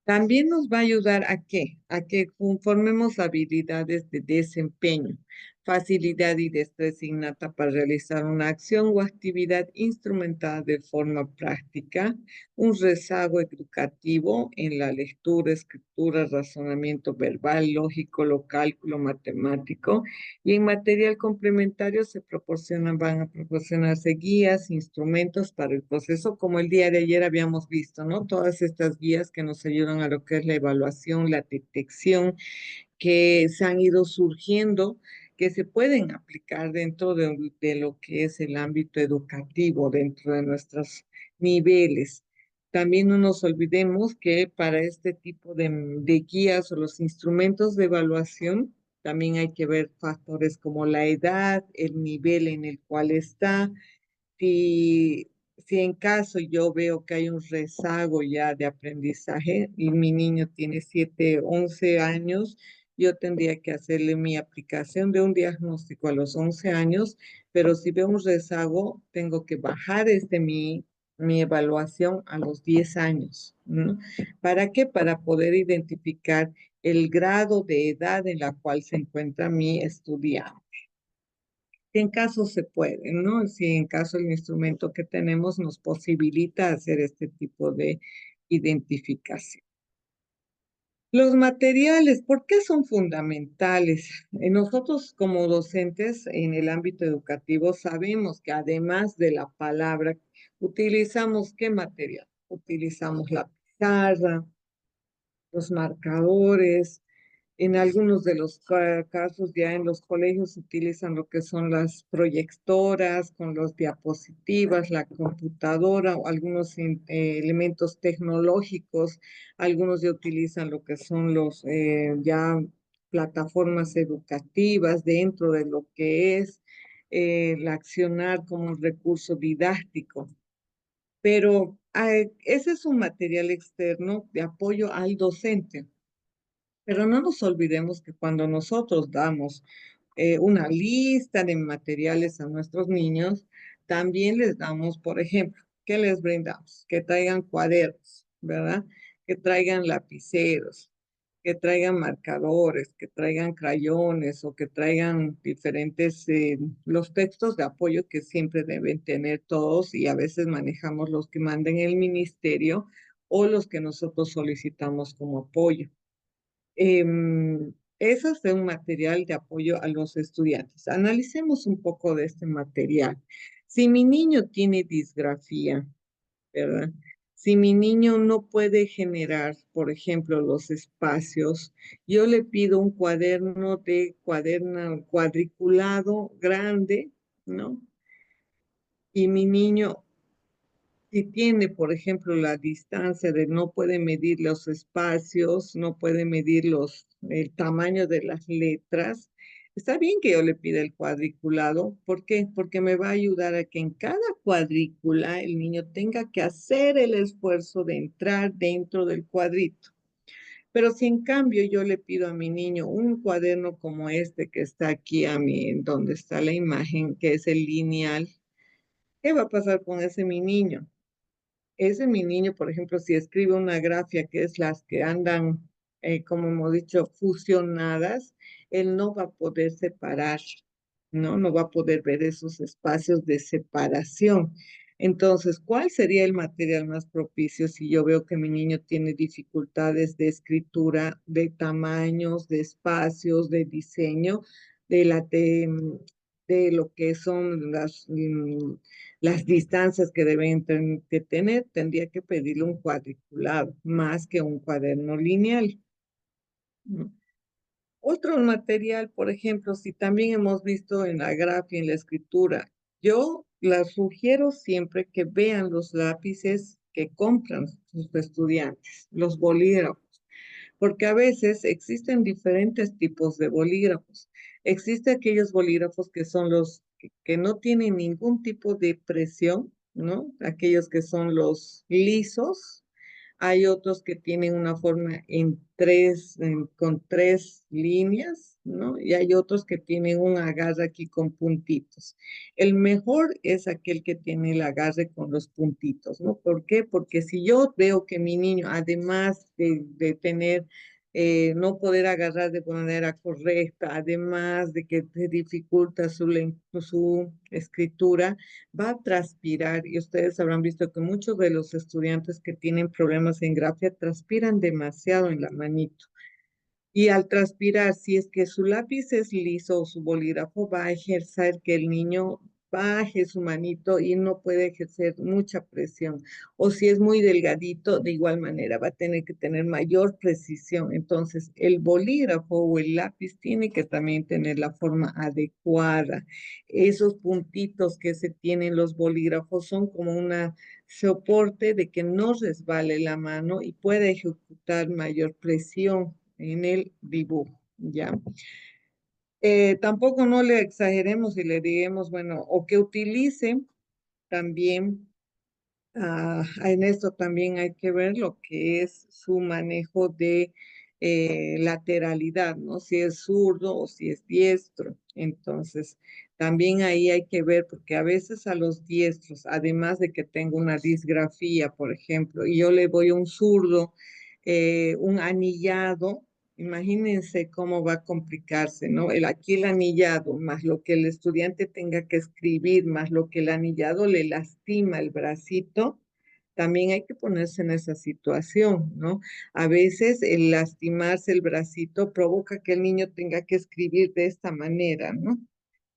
También nos va a ayudar a qué? A que conformemos habilidades de desempeño, facilidad y destreza innata para realizar una acción o actividad instrumentada de forma práctica, un rezago educativo en la lectura, escritura, razonamiento verbal, lógico, lo cálculo matemático, y en material complementario van a proporcionarse guías, instrumentos para el proceso, como el día de ayer habíamos visto, ¿no? Todas estas guías que nos ayudan a lo que es la evaluación, la detección, que se han ido surgiendo, que se pueden aplicar dentro de lo que es el ámbito educativo, dentro de nuestros niveles. También no nos olvidemos que para este tipo de guías o los instrumentos de evaluación, también hay que ver factores como la edad, el nivel en el cual está. Si, si en caso yo veo que hay un rezago ya de aprendizaje y mi niño tiene 7, 11 años, yo tendría que hacerle mi aplicación de un diagnóstico a los 11 años, pero si veo un rezago, tengo que bajar mi evaluación a los 10 años, ¿no? ¿Para qué? Para poder identificar el grado de edad en la cual se encuentra mi estudiante. Si en caso se puede, ¿no? Si en caso el instrumento que tenemos nos posibilita hacer este tipo de identificación. Los materiales, ¿por qué son fundamentales? Nosotros como docentes en el ámbito educativo sabemos que además de la palabra, utilizamos ¿qué material? Utilizamos la pizarra, los marcadores, En algunos de los casos ya en los colegios se utilizan lo que son las proyectoras con las diapositivas, la computadora o algunos elementos tecnológicos. Algunos ya utilizan lo que son los ya plataformas educativas dentro de lo que es el accionar como un recurso didáctico. Pero ese es un material externo de apoyo al docente. Pero no nos olvidemos que cuando nosotros damos una lista de materiales a nuestros niños, también les damos, por ejemplo, ¿qué les brindamos? Que traigan cuadernos, ¿verdad? Que traigan lapiceros, que traigan marcadores, que traigan crayones o que traigan diferentes, los textos de apoyo que siempre deben tener todos y a veces manejamos los que manden el ministerio o los que nosotros solicitamos como apoyo. Eso es de un material de apoyo a los estudiantes. Analicemos un poco de este material. Si mi niño tiene disgrafía, ¿verdad? Si mi niño no puede generar, por ejemplo, los espacios, yo le pido un cuaderno de cuaderno cuadriculado grande, ¿no? Y mi niño si tiene, por ejemplo, la distancia de no puede medir los espacios, no puede medir el tamaño de las letras, está bien que yo le pida el cuadriculado. ¿Por qué? Porque me va a ayudar a que en cada cuadrícula el niño tenga que hacer el esfuerzo de entrar dentro del cuadrito. Pero si en cambio yo le pido a mi niño un cuaderno como este que está aquí a mí, en donde está la imagen, que es el lineal, ¿qué va a pasar con ese mi niño? Ese mi niño, por ejemplo, si escribe una grafía que es las que andan, como hemos dicho, fusionadas, él no va a poder separar, ¿no? No va a poder ver esos espacios de separación. Entonces, ¿cuál sería el material más propicio si yo veo que mi niño tiene dificultades de escritura, de tamaños, de espacios, de diseño, de de lo que son las distancias que deben que tener, tendría que pedirle un cuadriculado más que un cuaderno lineal, ¿no? Otro material, por ejemplo, si también hemos visto en la grafía, en la escritura, yo les sugiero siempre que vean los lápices que compran sus estudiantes, los bolígrafos, porque a veces existen diferentes tipos de bolígrafos. Existen aquellos bolígrafos que son los que no tienen ningún tipo de presión, ¿no? Aquellos que son los lisos. Hay otros que tienen una forma con tres líneas, ¿no? Y hay otros que tienen un agarre aquí con puntitos. El mejor es aquel que tiene el agarre con los puntitos, ¿no? ¿Por qué? Porque si yo veo que mi niño, además de tener, no poder agarrar de manera correcta, además de que te dificulta su escritura, va a transpirar y ustedes habrán visto que muchos de los estudiantes que tienen problemas en grafía transpiran demasiado en la manito. Y al transpirar, si es que su lápiz es liso o su bolígrafo, va a ejercer que el niño baje su manito y no puede ejercer mucha presión. O si es muy delgadito, de igual manera va a tener que tener mayor precisión. Entonces, el bolígrafo o el lápiz tiene que también tener la forma adecuada. Esos puntitos que se tienen los bolígrafos son como una soporte de que no resbale la mano y pueda ejecutar mayor presión en el dibujo, ¿ya? Tampoco no le exageremos y le digamos, bueno, o que utilice también, en esto también hay que ver lo que es su manejo de lateralidad, ¿no? Si es zurdo o si es diestro. Entonces, también ahí hay que ver, porque a veces a los diestros, además de que tengo una disgrafía, por ejemplo, y yo le voy a un zurdo, un anillado, imagínense cómo va a complicarse, ¿no? Aquí el anillado, más lo que el estudiante tenga que escribir, más lo que el anillado le lastima el bracito, también hay que ponerse en esa situación, ¿no? A veces el lastimarse el bracito provoca que el niño tenga que escribir de esta manera, ¿no?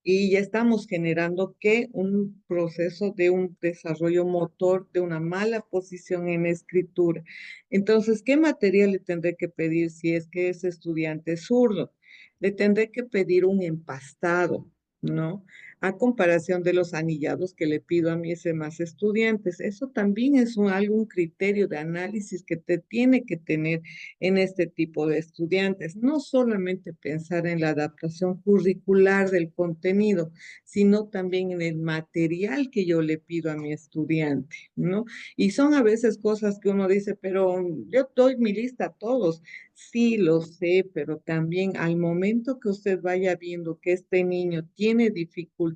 y ya estamos generando que un proceso de un desarrollo motor, de una mala posición en escritura. Entonces, ¿qué material le tendré que pedir si es que ese estudiante es zurdo? Le tendré que pedir un empastado, ¿no? A comparación de los anillados que le pido a mis demás estudiantes. Eso también es algún criterio de análisis que te tiene que tener en este tipo de estudiantes. No solamente pensar en la adaptación curricular del contenido, sino también en el material que yo le pido a mi estudiante, ¿no? Y son a veces cosas que uno dice, pero yo doy mi lista a todos. Sí, lo sé, pero también al momento que usted vaya viendo que este niño tiene dificultades,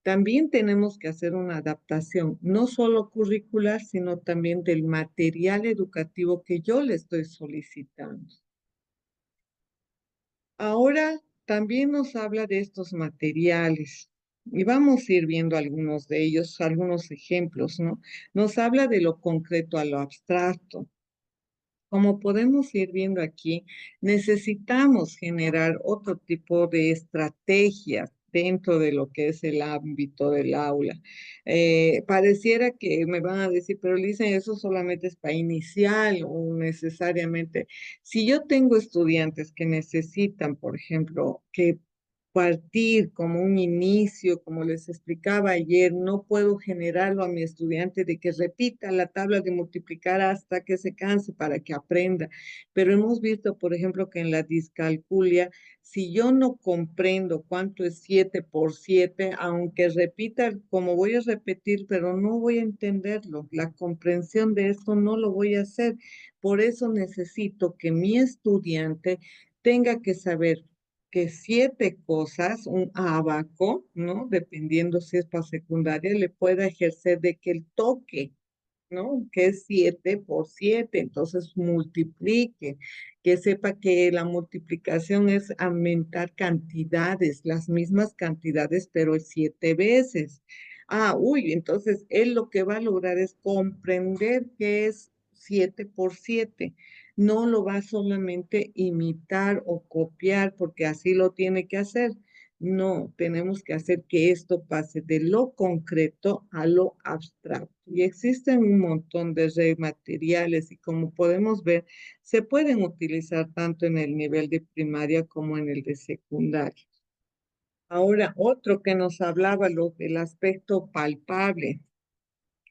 también tenemos que hacer una adaptación, no solo curricular, sino también del material educativo que yo le estoy solicitando. Ahora también nos habla de estos materiales y vamos a ir viendo algunos de ellos, algunos ejemplos, ¿no? Nos habla de lo concreto a lo abstracto. Como podemos ir viendo aquí, necesitamos generar otro tipo de estrategias dentro de lo que es el ámbito del aula. Pareciera que me van a decir, pero Lisa, eso solamente es para inicial o necesariamente. Si yo tengo estudiantes que necesitan, por ejemplo, que partir como un inicio, como les explicaba ayer, no puedo generarlo a mi estudiante de que repita la tabla de multiplicar hasta que se canse para que aprenda. Pero hemos visto, por ejemplo, que en la discalculia, si yo no comprendo cuánto es 7 por 7, aunque repita como voy a repetir, pero no voy a entenderlo, la comprensión de esto no lo voy a hacer. Por eso necesito que mi estudiante tenga que saber que 7 cosas, un abaco, ¿no? Dependiendo si es para secundaria, le pueda ejercer de que el toque, ¿no? Que es 7 por 7, entonces multiplique, que sepa que la multiplicación es aumentar cantidades, las mismas cantidades, pero 7 veces. Uy, entonces él lo que va a lograr es comprender que es 7 por 7. No lo va solamente imitar o copiar porque así lo tiene que hacer. No, tenemos que hacer que esto pase de lo concreto a lo abstracto. Y existen un montón de materiales y como podemos ver, se pueden utilizar tanto en el nivel de primaria como en el de secundaria. Ahora, otro que nos hablaba lo del aspecto palpable,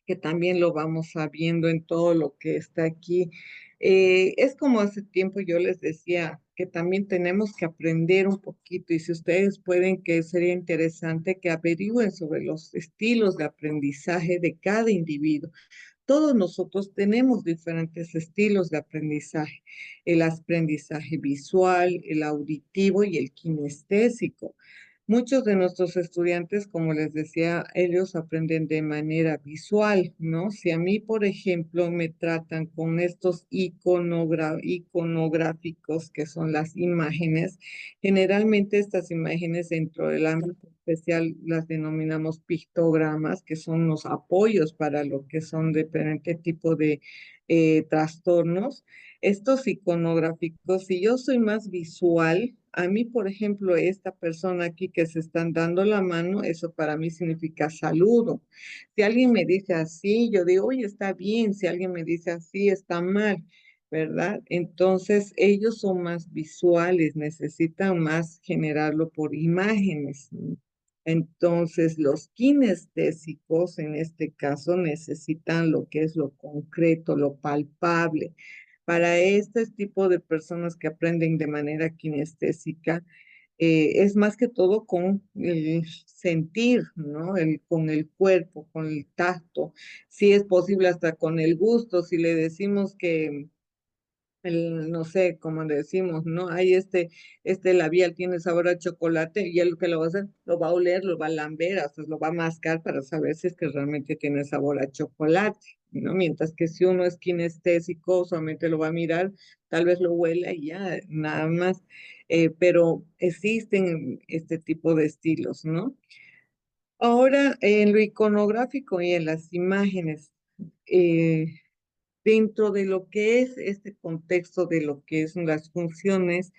que también lo vamos sabiendo en todo lo que está aquí. Es como hace tiempo yo les decía que también tenemos que aprender un poquito y si ustedes pueden, que sería interesante que averigüen sobre los estilos de aprendizaje de cada individuo. Todos nosotros tenemos diferentes estilos de aprendizaje, el aprendizaje visual, el auditivo y el kinestésico. Muchos de nuestros estudiantes, como les decía, ellos aprenden de manera visual, ¿no? Si a mí, por ejemplo, me tratan con estos iconográficos, que son las imágenes, generalmente estas imágenes dentro del ámbito especial las denominamos pictogramas, que son los apoyos para lo que son diferentes tipos de trastornos. Estos iconográficos, si yo soy más visual, a mí, por ejemplo, esta persona aquí que se están dando la mano, eso para mí significa saludo. Si alguien me dice así, yo digo, oye, está bien. Si alguien me dice así, está mal, ¿verdad? Entonces, ellos son más visuales, necesitan más generarlo por imágenes, ¿no? Entonces, los kinestésicos en este caso necesitan lo que es lo concreto, lo palpable. Para este tipo de personas que aprenden de manera kinestésica, es más que todo con el sentir, ¿no? Con el cuerpo, con el tacto, si es posible hasta con el gusto, si le decimos que no sé, como le decimos, ¿no? Hay este labial tiene sabor a chocolate y él lo que lo va a hacer, lo va a oler, lo va a lamber, hasta lo va a mascar para saber si es que realmente tiene sabor a chocolate, ¿no? Mientras que si uno es kinestésico, solamente lo va a mirar, tal vez lo huela y ya, nada más. Pero existen este tipo de estilos, ¿no? Ahora, en lo iconográfico y en las imágenes, eh, dentro de lo que es este contexto de lo que son las funciones,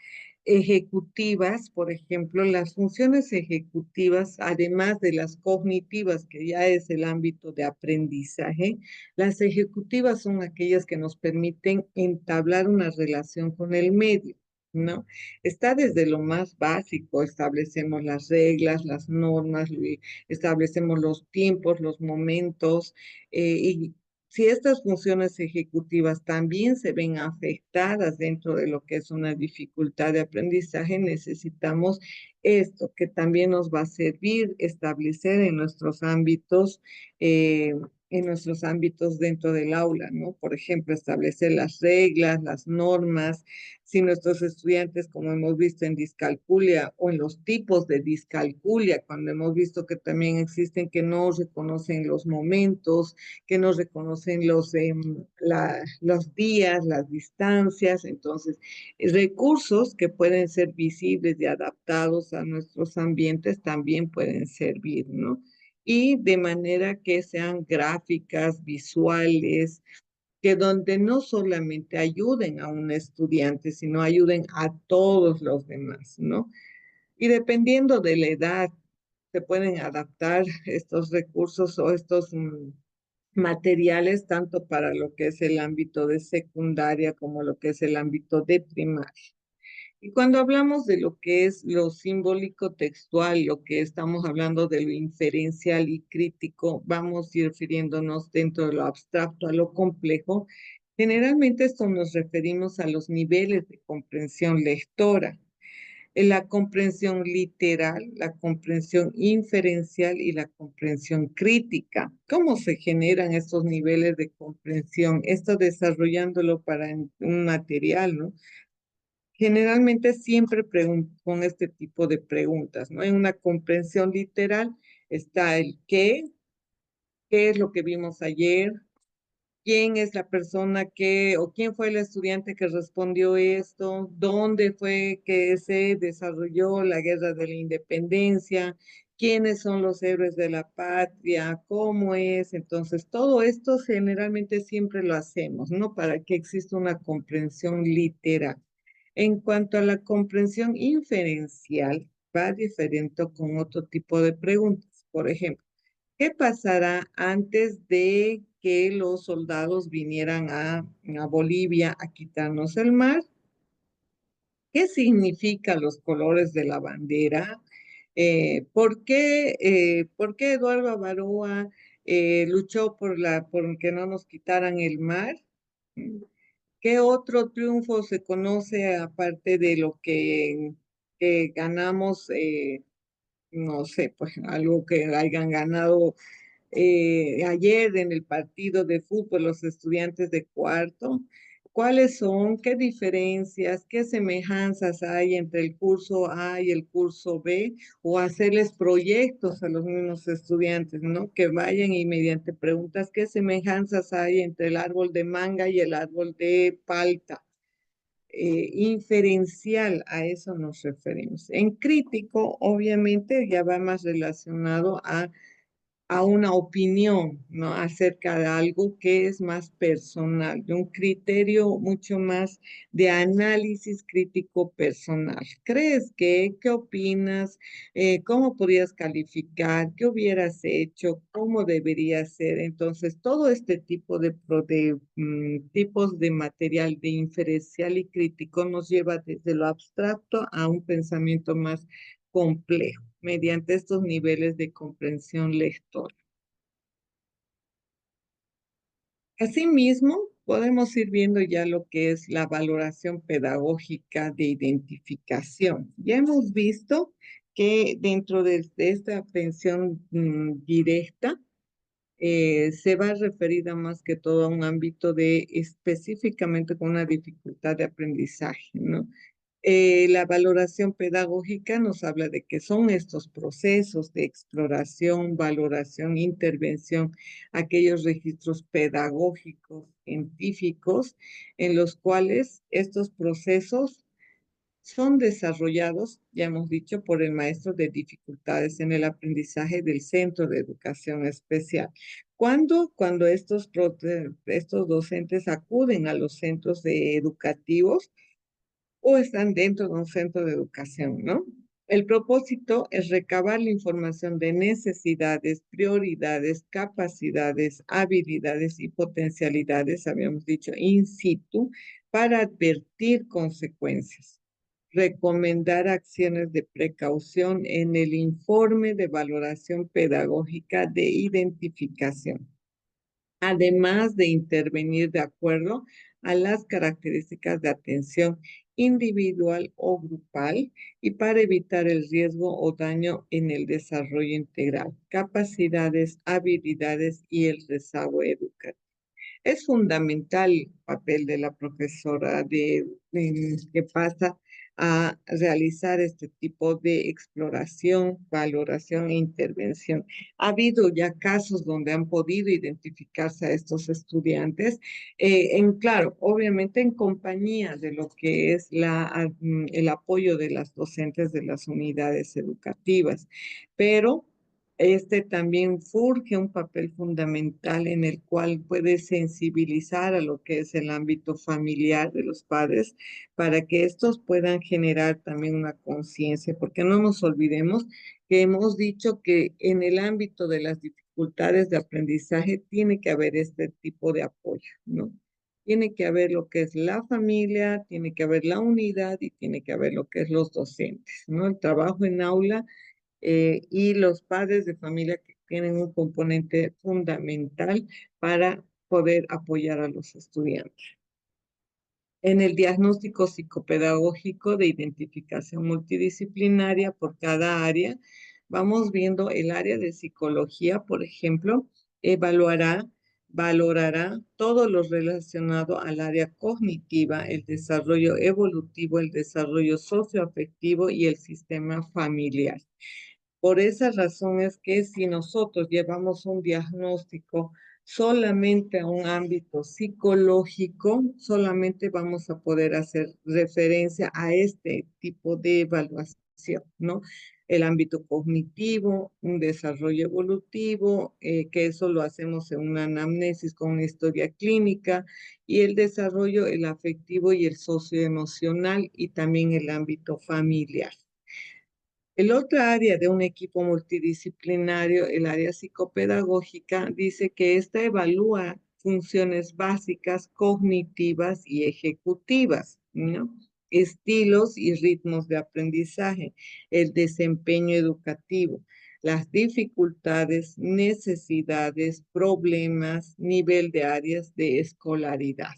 ejecutivas, por ejemplo, las funciones ejecutivas, además de las cognitivas, que ya es el ámbito de aprendizaje, las ejecutivas son aquellas que nos permiten entablar una relación con el medio, ¿no? Está desde lo más básico, establecemos las reglas, las normas, establecemos los tiempos, los momentos, y si estas funciones ejecutivas también se ven afectadas dentro de lo que es una dificultad de aprendizaje, necesitamos esto que también nos va a servir establecer eh, en nuestros ámbitos dentro del aula, ¿no? Por ejemplo, establecer las reglas, las normas. Si nuestros estudiantes, como hemos visto en discalculia o en los tipos de discalculia, cuando hemos visto que también existen que no reconocen los momentos, que no reconocen los días, las distancias, entonces recursos que pueden ser visibles y adaptados a nuestros ambientes también pueden servir, ¿no? Y de manera que sean gráficas, visuales, que donde no solamente ayuden a un estudiante, sino ayuden a todos los demás, ¿no? Y dependiendo de la edad, se pueden adaptar estos recursos o estos materiales tanto para lo que es el ámbito de secundaria como lo que es el ámbito de primaria. Y cuando hablamos de lo que es lo simbólico textual, lo que estamos hablando de lo inferencial y crítico, vamos a ir refiriéndonos dentro de lo abstracto a lo complejo. Generalmente esto nos referimos a los niveles de comprensión lectora, en la comprensión literal, la comprensión inferencial y la comprensión crítica. ¿Cómo se generan estos niveles de comprensión? Esto desarrollándolo para un material, ¿no? Generalmente siempre con este tipo de preguntas, ¿no? En una comprensión literal está el qué es lo que vimos ayer, quién es la persona que, o quién fue el estudiante que respondió esto, dónde fue que se desarrolló la guerra de la independencia, quiénes son los héroes de la patria, cómo es. Entonces, todo esto generalmente siempre lo hacemos, ¿no? Para que exista una comprensión literal. En cuanto a la comprensión inferencial, va diferente con otro tipo de preguntas. Por ejemplo, ¿qué pasará antes de que los soldados vinieran a Bolivia a quitarnos el mar? ¿Qué significan los colores de la bandera? ¿Por qué Eduardo Avaroa luchó por que no nos quitaran el mar? ¿Qué otro triunfo se conoce aparte de lo que ganamos? No sé, pues algo que hayan ganado ayer en el partido de fútbol los estudiantes de cuarto. ¿Cuáles son, qué diferencias, qué semejanzas hay entre el curso A y el curso B? O hacerles proyectos a los mismos estudiantes, ¿no? Que vayan y mediante preguntas, ¿qué semejanzas hay entre el árbol de manga y el árbol de palta? Inferencial, a eso nos referimos. En crítico, obviamente, ya va más relacionado a una opinión, ¿no? Acerca de algo que es más personal, de un criterio mucho más de análisis crítico personal. ¿Qué opinas? ¿Cómo podrías calificar? ¿Qué hubieras hecho? ¿Cómo debería ser? Entonces, todo este tipo de tipos de material de inferencial y crítico nos lleva desde lo abstracto a un pensamiento más complejo mediante estos niveles de comprensión lectora. Asimismo, podemos ir viendo ya lo que es la valoración pedagógica de identificación. Ya hemos visto que dentro de esta atención directa, se va referida más que todo a un ámbito de específicamente con una dificultad de aprendizaje, ¿no? La valoración pedagógica nos habla de que son estos procesos de exploración, valoración, intervención, aquellos registros pedagógicos, científicos, en los cuales estos procesos son desarrollados, ya hemos dicho, por el maestro de dificultades en el aprendizaje del centro de educación especial. Cuando estos docentes acuden a los centros educativos, o están dentro de un centro de educación, ¿no? El propósito es recabar la información de necesidades, prioridades, capacidades, habilidades y potencialidades, habíamos dicho, in situ, para advertir consecuencias, recomendar acciones de precaución en el informe de valoración pedagógica de identificación, además de intervenir de acuerdo a las características de atención individual o grupal y para evitar el riesgo o daño en el desarrollo integral, capacidades, habilidades y el rezago educativo. Es fundamental el papel de la profesora que pasa a realizar este tipo de exploración, valoración e intervención. Ha habido ya casos donde han podido identificarse a estos estudiantes, claro, obviamente en compañía de lo que es el apoyo de las docentes de las unidades educativas, pero este también surge un papel fundamental en el cual puede sensibilizar a lo que es el ámbito familiar de los padres para que estos puedan generar también una conciencia, porque no nos olvidemos que hemos dicho que en el ámbito de las dificultades de aprendizaje tiene que haber este tipo de apoyo, ¿no? Tiene que haber lo que es la familia, tiene que haber la unidad y tiene que haber lo que es los docentes, ¿no? El trabajo en aula y los padres de familia que tienen un componente fundamental para poder apoyar a los estudiantes. En el diagnóstico psicopedagógico de identificación multidisciplinaria por cada área, vamos viendo el área de psicología, por ejemplo, evaluará, valorará todo lo relacionado al área cognitiva, el desarrollo evolutivo, el desarrollo socioafectivo y el sistema familiar. Por esa razón es que si nosotros llevamos un diagnóstico solamente a un ámbito psicológico, solamente vamos a poder hacer referencia a este tipo de evaluación, ¿no? El ámbito cognitivo, un desarrollo evolutivo, que eso lo hacemos en una anamnesis con una historia clínica, y el desarrollo, el afectivo y el socioemocional, y también el ámbito familiar. El otra área de un equipo multidisciplinario, el área psicopedagógica, dice que ésta evalúa funciones básicas, cognitivas y ejecutivas, ¿no? Estilos y ritmos de aprendizaje, el desempeño educativo, las dificultades, necesidades, problemas, nivel de áreas de escolaridad.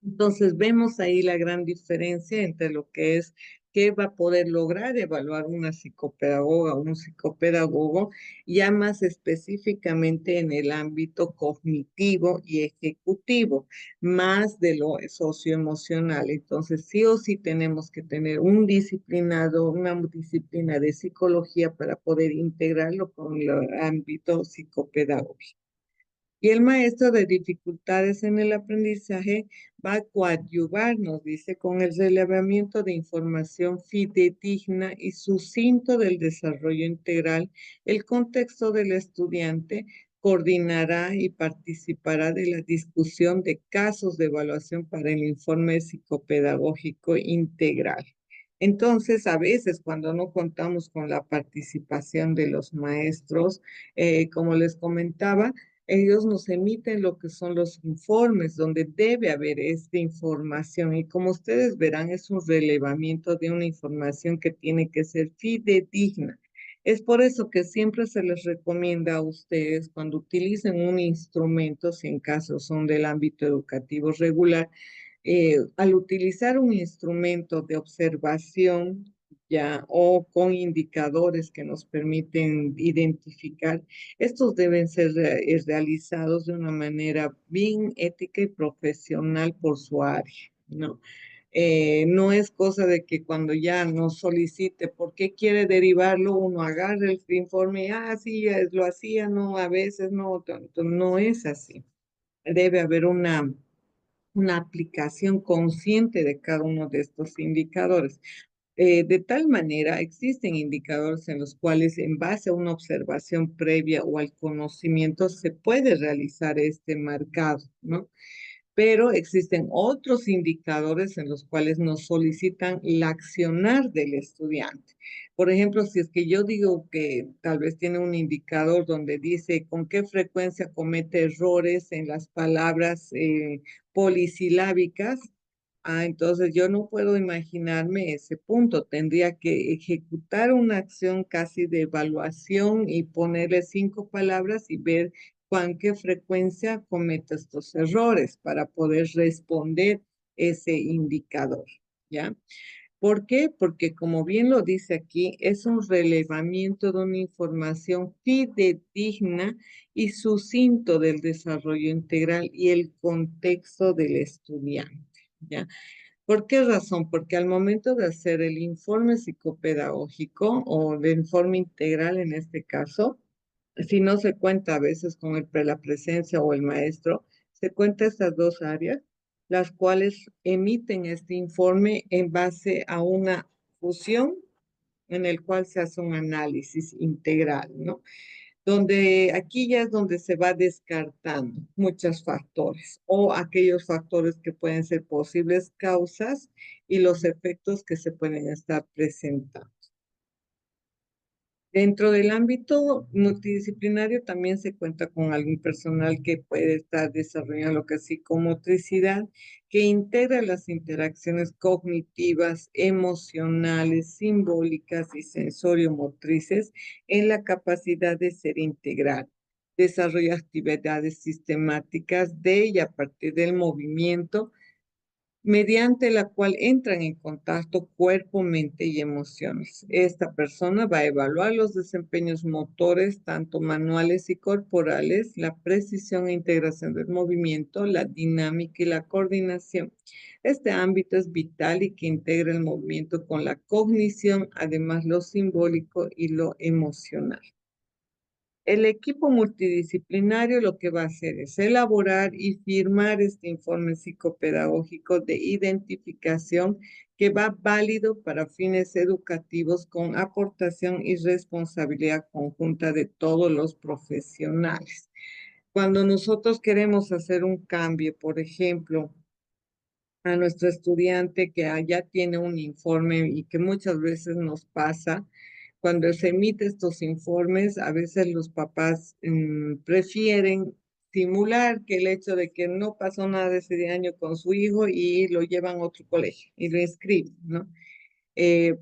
Entonces vemos ahí la gran diferencia entre lo que es qué va a poder lograr evaluar una psicopedagoga o un psicopedagogo, ya más específicamente en el ámbito cognitivo y ejecutivo, más de lo socioemocional. Entonces sí o sí tenemos que tener un disciplinado, una disciplina de psicología para poder integrarlo con el ámbito psicopedagógico. Y el maestro de dificultades en el aprendizaje va a coadyuvar, nos dice, con el relevamiento de información fidedigna y sucinto del desarrollo integral, el contexto del estudiante coordinará y participará de la discusión de casos de evaluación para el informe psicopedagógico integral. Entonces, a veces cuando no contamos con la participación de los maestros, como les comentaba, ellos nos emiten lo que son los informes, donde debe haber esta información. Y como ustedes verán, es un relevamiento de una información que tiene que ser fidedigna. Es por eso que siempre se les recomienda a ustedes cuando utilicen un instrumento, si en caso son del ámbito educativo regular, al utilizar un instrumento de observación ya o con indicadores que nos permiten identificar, estos deben ser realizados de una manera bien ética y profesional por su área, ¿no? No es cosa de que cuando ya nos solicite por qué quiere derivarlo, uno agarre el informe y, sí, lo hacía, no, a veces no, tanto, no es así. Debe haber una aplicación consciente de cada uno de estos indicadores. De tal manera, existen indicadores en los cuales, en base a una observación previa o al conocimiento, se puede realizar este marcado, ¿no? pero existen otros indicadores en los cuales nos solicitan el accionar del estudiante. Por ejemplo, si es que yo digo que tal vez tiene un indicador donde dice con qué frecuencia comete errores en las palabras polisilábicas, entonces yo no puedo imaginarme ese punto. Tendría que ejecutar una acción casi de evaluación y ponerle 5 palabras y ver con qué frecuencia comete estos errores para poder responder ese indicador, ¿ya? ¿Por qué? Porque como bien lo dice aquí, es un relevamiento de una información fidedigna y sucinto del desarrollo integral y el contexto del estudiante, ¿ya? ¿Por qué razón? Porque al momento de hacer el informe psicopedagógico o el informe integral en este caso, si no se cuenta a veces con la presencia o el maestro, se cuenta estas dos áreas, las cuales emiten este informe en base a una fusión en el cual se hace un análisis integral, ¿no? Donde aquí ya es donde se va descartando muchos factores o aquellos factores que pueden ser posibles causas y los efectos que se pueden estar presentando. Dentro del ámbito multidisciplinario también se cuenta con algún personal que puede estar desarrollando lo que es psicomotricidad, que integra las interacciones cognitivas, emocionales, simbólicas y sensorio-motrices en la capacidad de ser integral. Desarrolla actividades sistemáticas de y a partir del movimiento mediante la cual entran en contacto cuerpo, mente y emociones. Esta persona va a evaluar los desempeños motores, tanto manuales y corporales, la precisión e integración del movimiento, la dinámica y la coordinación. Este ámbito es vital y que integra el movimiento con la cognición, además lo simbólico y lo emocional. El equipo multidisciplinario lo que va a hacer es elaborar y firmar este informe psicopedagógico de identificación que va válido para fines educativos con aportación y responsabilidad conjunta de todos los profesionales. Cuando nosotros queremos hacer un cambio, por ejemplo, a nuestro estudiante que allá tiene un informe y que muchas veces nos pasa, cuando se emite estos informes, a veces los papás prefieren simular que el hecho de que no pasó nada ese año con su hijo y lo llevan a otro colegio y lo inscriben, ¿no?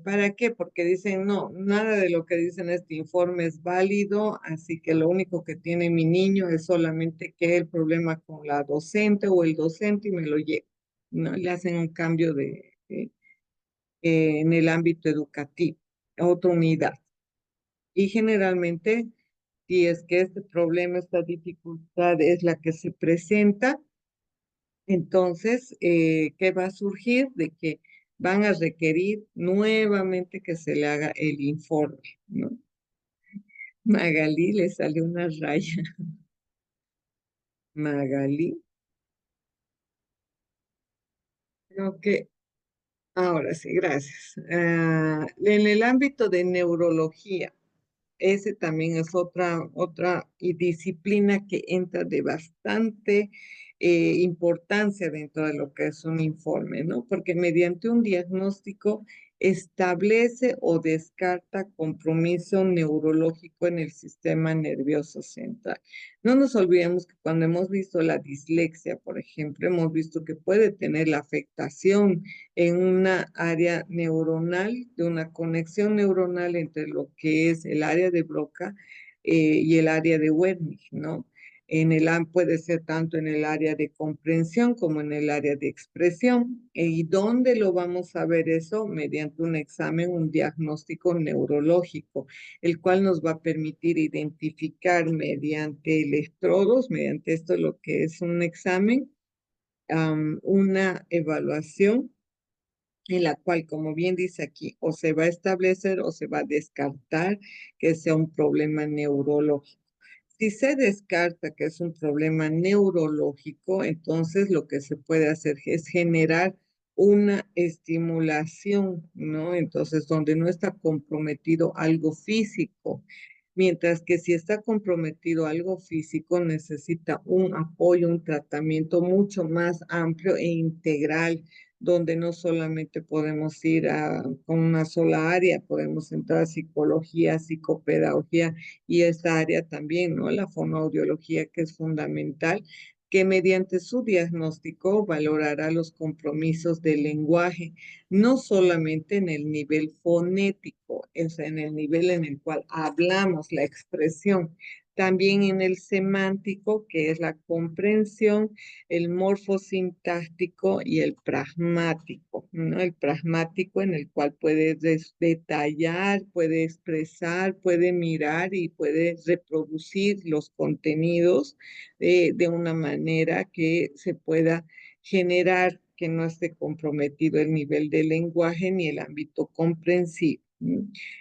¿Para qué? Porque dicen, no, nada de lo que dice en este informe es válido, así que lo único que tiene mi niño es solamente que el problema con la docente o el docente y me lo llevo, ¿no? Le hacen un cambio en el ámbito educativo, a otra unidad. Y generalmente, si es que este problema, esta dificultad es la que se presenta, entonces, ¿qué va a surgir? De que van a requerir nuevamente que se le haga el informe, ¿no? Magalí le sale una raya. Magalí. Creo que ahora sí, gracias. En el ámbito de neurología, ese también es otra y disciplina que entra de bastante importancia dentro de lo que es un informe, ¿no? Porque mediante un diagnóstico establece o descarta compromiso neurológico en el sistema nervioso central. No nos olvidemos que cuando hemos visto la dislexia, por ejemplo, hemos visto que puede tener la afectación en una área neuronal, de una conexión neuronal entre lo que es el área de Broca y el área de Wernicke, ¿no? Puede ser tanto en el área de comprensión como en el área de expresión. ¿Y dónde lo vamos a ver eso? Mediante un examen, un diagnóstico neurológico, el cual nos va a permitir identificar mediante electrodos, mediante esto lo que es un examen, una evaluación en la cual, como bien dice aquí, o se va a establecer o se va a descartar que sea un problema neurológico. Si se descarta que es un problema neurológico, entonces lo que se puede hacer es generar una estimulación, ¿no? Entonces, donde no está comprometido algo físico, Mientras que si está comprometido algo físico, necesita un apoyo, un tratamiento mucho más amplio e integral, donde no solamente podemos ir con una sola área, podemos entrar a psicología, psicopedagogía y esta área también, ¿no? La fonoaudiología, que es fundamental, que mediante su diagnóstico valorará los compromisos del lenguaje, no solamente en el nivel fonético, es en el nivel en el cual hablamos la expresión, también en el semántico, que es la comprensión, el morfosintáctico y el pragmático, ¿no? El pragmático en el cual puede detallar, puede expresar, puede mirar y puede reproducir los contenidos de una manera que se pueda generar que no esté comprometido el nivel del lenguaje ni el ámbito comprensivo.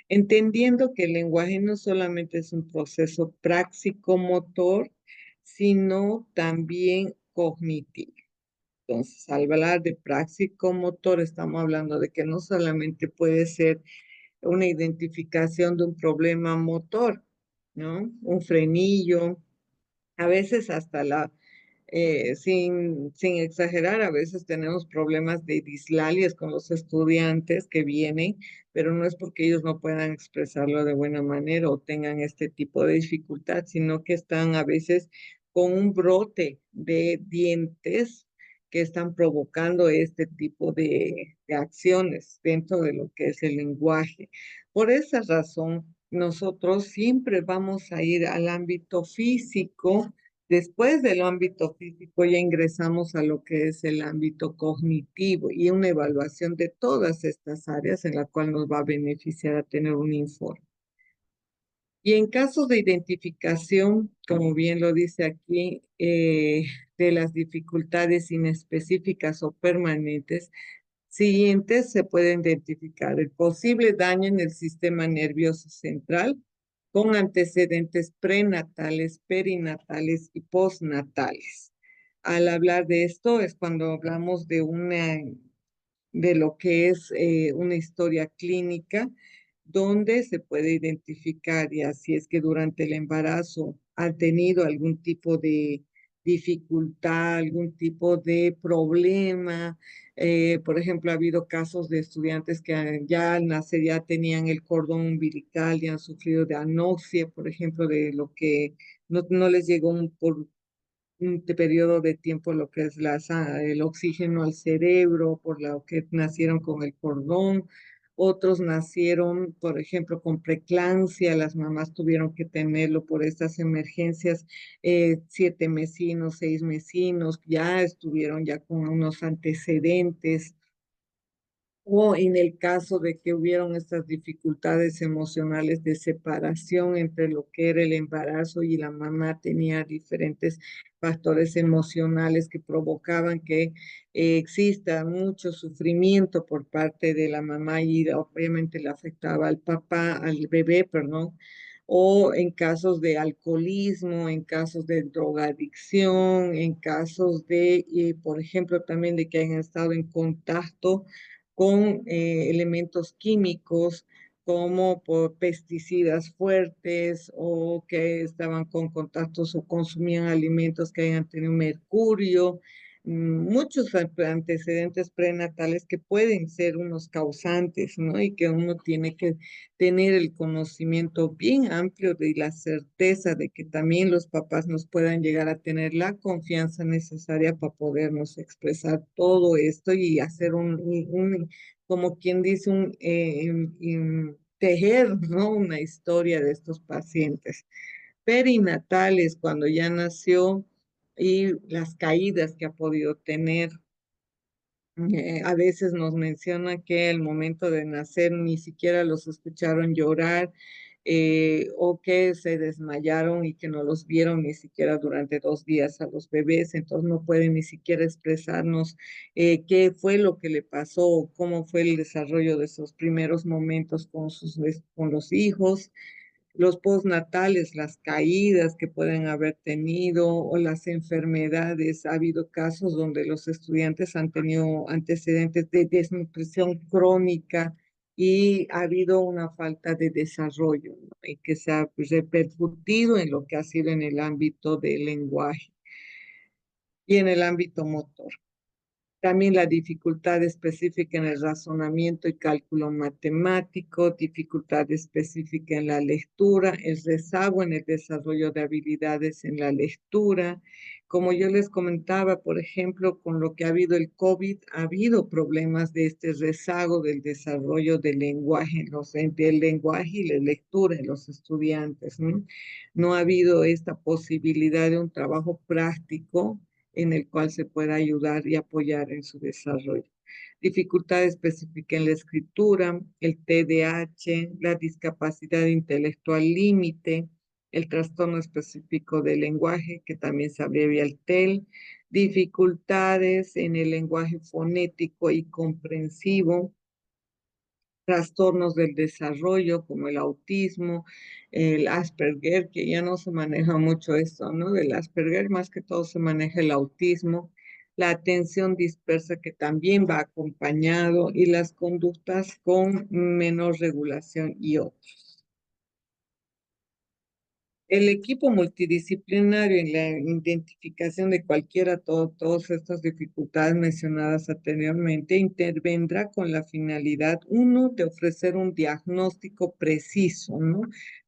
Entendiendo que el lenguaje no solamente es un proceso práctico-motor, sino también cognitivo. Entonces, al hablar de práctico-motor, estamos hablando de que no solamente puede ser una identificación de un problema motor, ¿no? Un frenillo, a veces hasta sin exagerar, a veces tenemos problemas de dislalias con los estudiantes que vienen, pero no es porque ellos no puedan expresarlo de buena manera o tengan este tipo de dificultad, sino que están a veces con un brote de dientes que están provocando este tipo de acciones dentro de lo que es el lenguaje. Por esa razón, nosotros siempre vamos a ir al ámbito físico. Después del ámbito físico ya ingresamos a lo que es el ámbito cognitivo y una evaluación de todas estas áreas en la cual nos va a beneficiar a tener un informe. Y en caso de identificación, como bien lo dice aquí, de las dificultades inespecíficas o permanentes, siguientes se puede identificar el posible daño en el sistema nervioso central con antecedentes prenatales, perinatales y postnatales. Al hablar de esto es cuando hablamos de lo que es una historia clínica donde se puede identificar y así es que durante el embarazo han tenido algún tipo de dificultad, algún tipo de problema. Por ejemplo, ha habido casos de estudiantes que ya al nacer ya tenían el cordón umbilical y han sufrido de anoxia, por ejemplo, de lo que no les llegó por un periodo de tiempo lo que es el oxígeno al cerebro, por lo que nacieron con el cordón. Otros nacieron, por ejemplo, con preeclampsia, las mamás tuvieron que tenerlo por estas emergencias, 7 mesinos, 6 mesinos, ya estuvieron ya con unos antecedentes o en el caso de que hubieron estas dificultades emocionales de separación entre lo que era el embarazo y la mamá tenía diferentes factores emocionales que provocaban que exista mucho sufrimiento por parte de la mamá y obviamente le afectaba al papá, al bebé, perdón, o en casos de alcoholismo, en casos de drogadicción, en casos de, por ejemplo, también de que hayan estado en contacto con elementos químicos como por pesticidas fuertes o que estaban con contactos o consumían alimentos que hayan tenido mercurio, muchos antecedentes prenatales que pueden ser unos causantes, ¿no? Y que uno tiene que tener el conocimiento bien amplio de la certeza de que también los papás nos puedan llegar a tener la confianza necesaria para podernos expresar todo esto y hacer como quien dice, tejer, ¿no? Una historia de estos pacientes. Perinatales, cuando ya nació y las caídas que ha podido tener. A veces nos menciona que el momento de nacer ni siquiera los escucharon llorar o que se desmayaron y que no los vieron ni siquiera durante 2 días a los bebés, entonces no pueden ni siquiera expresarnos qué fue lo que le pasó o cómo fue el desarrollo de esos primeros momentos con los hijos, los postnatales, las caídas que pueden haber tenido o las enfermedades. Ha habido casos donde los estudiantes han tenido antecedentes de desnutrición crónica y ha habido una falta de desarrollo, ¿no? Y que se ha repercutido en lo que ha sido en el ámbito del lenguaje y en el ámbito motor. También la dificultad específica en el razonamiento y cálculo matemático, dificultad específica en la lectura, el rezago en el desarrollo de habilidades en la lectura. Como yo les comentaba, por ejemplo, con lo que ha habido el COVID, ha habido problemas de este rezago del desarrollo del lenguaje, del lenguaje y la lectura en los estudiantes, ¿no? No ha habido esta posibilidad de un trabajo práctico en el cual se pueda ayudar y apoyar en su desarrollo. Dificultad específica en la escritura, el TDAH, la discapacidad intelectual límite, el trastorno específico del lenguaje, que también se abrevia el TEL, dificultades en el lenguaje fonético y comprensivo, trastornos del desarrollo como el autismo, el Asperger, que ya no se maneja mucho esto, ¿no? Del Asperger, más que todo se maneja el autismo, la atención dispersa que también va acompañado y las conductas con menor regulación y otros. El equipo multidisciplinario en la identificación de todas estas dificultades mencionadas anteriormente intervendrá con la finalidad, uno, de ofrecer un diagnóstico preciso, ¿no?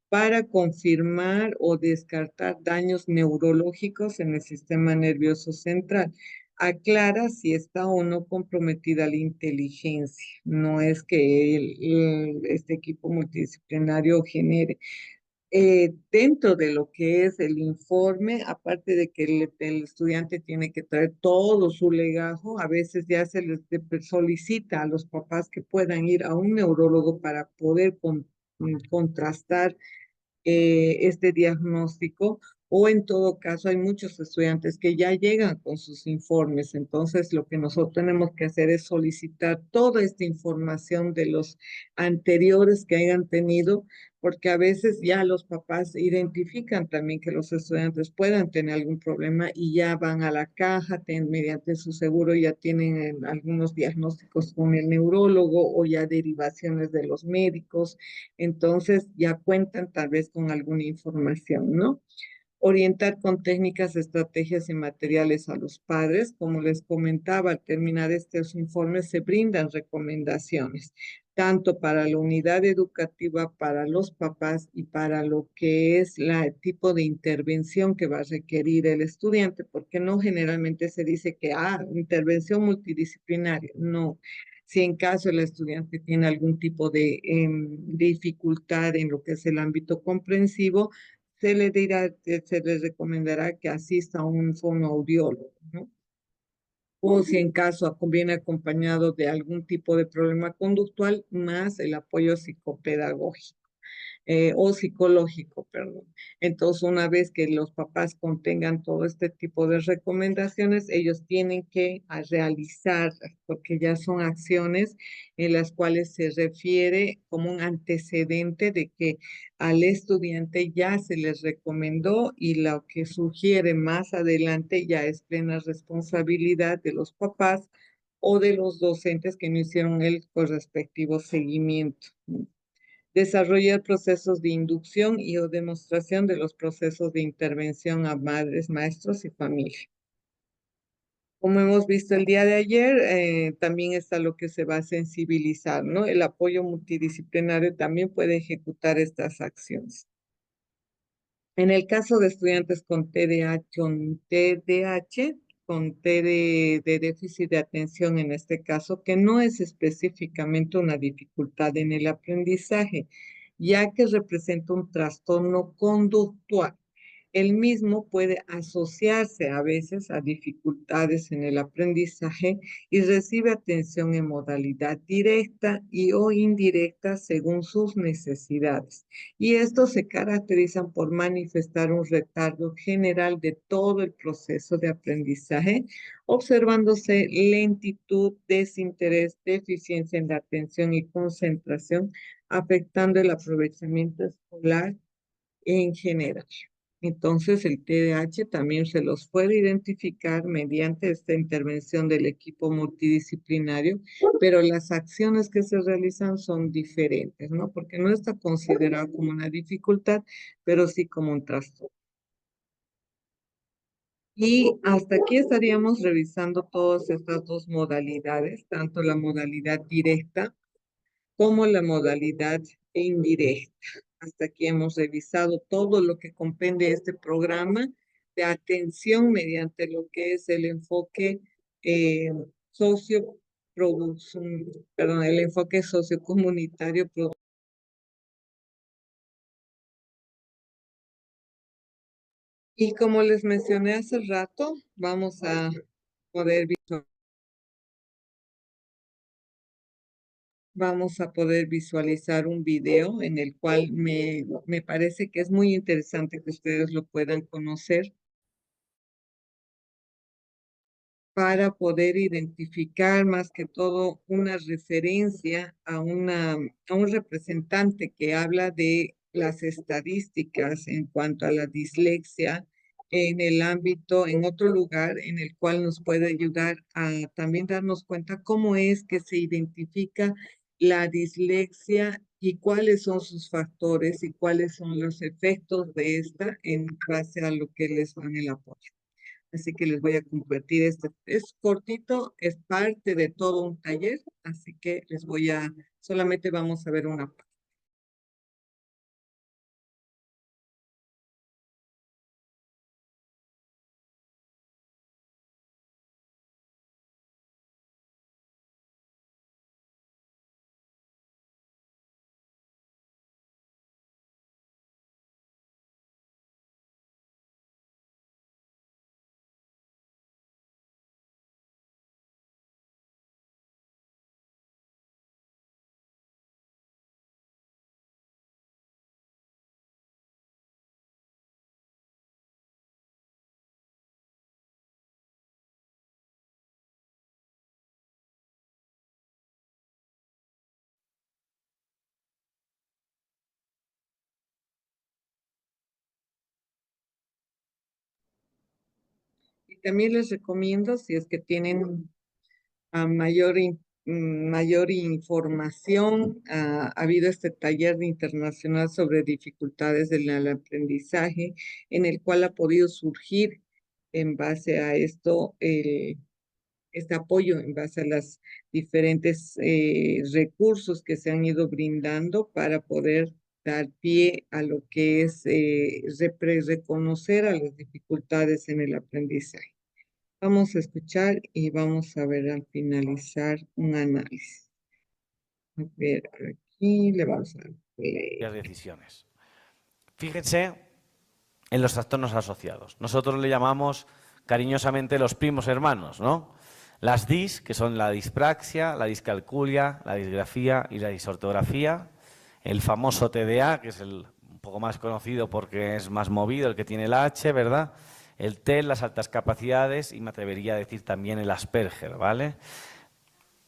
Para confirmar o descartar daños neurológicos en el sistema nervioso central. Aclara si está o no comprometida la inteligencia. No es que este equipo multidisciplinario genere dentro de lo que es el informe, aparte de que el estudiante tiene que traer todo su legajo, a veces ya se les solicita a los papás que puedan ir a un neurólogo para poder contrastar este diagnóstico, o en todo caso hay muchos estudiantes que ya llegan con sus informes. Entonces lo que nosotros tenemos que hacer es solicitar toda esta información de los anteriores que hayan tenido, porque a veces ya los papás identifican también que los estudiantes puedan tener algún problema y ya van a la caja, mediante su seguro ya tienen algunos diagnósticos con el neurólogo o ya derivaciones de los médicos. Entonces ya cuentan tal vez con alguna información, ¿no? Orientar con técnicas, estrategias y materiales a los padres. Como les comentaba, al terminar estos informes se brindan recomendaciones, tanto para la unidad educativa, para los papás y para lo que es el tipo de intervención que va a requerir el estudiante, porque no generalmente se dice que, intervención multidisciplinaria, no. Si en caso el estudiante tiene algún tipo de dificultad en lo que es el ámbito comprensivo, se le recomendará que asista a un fonoaudiólogo, ¿no? O si en caso viene acompañado de algún tipo de problema conductual, más el apoyo psicopedagógico o psicológico, perdón. Entonces, una vez que los papás contengan todo este tipo de recomendaciones, ellos tienen que realizar, porque ya son acciones en las cuales se refiere como un antecedente de que al estudiante ya se les recomendó, y lo que sugiere más adelante ya es plena responsabilidad de los papás o de los docentes que no hicieron el correspectivo seguimiento. Desarrollar procesos de inducción y o demostración de los procesos de intervención a madres, maestros y familia. Como hemos visto el día de ayer, también está lo que se va a sensibilizar, ¿no? El apoyo multidisciplinario también puede ejecutar estas acciones. En el caso de estudiantes con TDAH, con T de déficit de atención en este caso, que no es específicamente una dificultad en el aprendizaje, ya que representa un trastorno conductual. El mismo puede asociarse a veces a dificultades en el aprendizaje y recibe atención en modalidad directa y o indirecta según sus necesidades. Y estos se caracterizan por manifestar un retardo general de todo el proceso de aprendizaje, observándose lentitud, desinterés, deficiencia en la atención y concentración, afectando el aprovechamiento escolar en general. Entonces, el TDAH también se los puede identificar mediante esta intervención del equipo multidisciplinario, pero las acciones que se realizan son diferentes, ¿no? Porque no está considerado como una dificultad, pero sí como un trastorno. Y hasta aquí estaríamos revisando todas estas dos modalidades, tanto la modalidad directa como la modalidad indirecta. Hasta aquí hemos revisado todo lo que comprende este programa de atención mediante lo que es el enfoque eh, socio, perdón, el enfoque sociocomunitario. Y como les mencioné hace rato, vamos a poder visualizar un video en el cual me parece que es muy interesante que ustedes lo puedan conocer para poder identificar más que todo una referencia a un representante que habla de las estadísticas en cuanto a la dislexia en el ámbito, en otro lugar, en el cual nos puede ayudar a también darnos cuenta cómo es que se identifica la dislexia y cuáles son sus factores y cuáles son los efectos de esta en base a lo que les dan el apoyo. Así que les voy a compartir este. Es cortito, es parte de todo un taller, así que solamente vamos a ver una parte. Y también les recomiendo, si es que tienen mayor información, ha habido este taller internacional sobre dificultades del aprendizaje, en el cual ha podido surgir en base a esto este apoyo en base a los diferentes recursos que se han ido brindando para poder dar pie a lo que es reconocer a las dificultades en el aprendizaje. Vamos a escuchar y vamos a ver al finalizar un análisis. A ver, aquí le vamos a dar play. Decisiones. Fíjense en los trastornos asociados. Nosotros le llamamos cariñosamente los primos hermanos, ¿no? Las DIS, que son la dispraxia, la discalculia, la disgrafía y la disortografía. El famoso TDA, que es el un poco más conocido porque es más movido, el que tiene el H, ¿verdad? El TEL, las altas capacidades, y me atrevería a decir también el Asperger, ¿vale?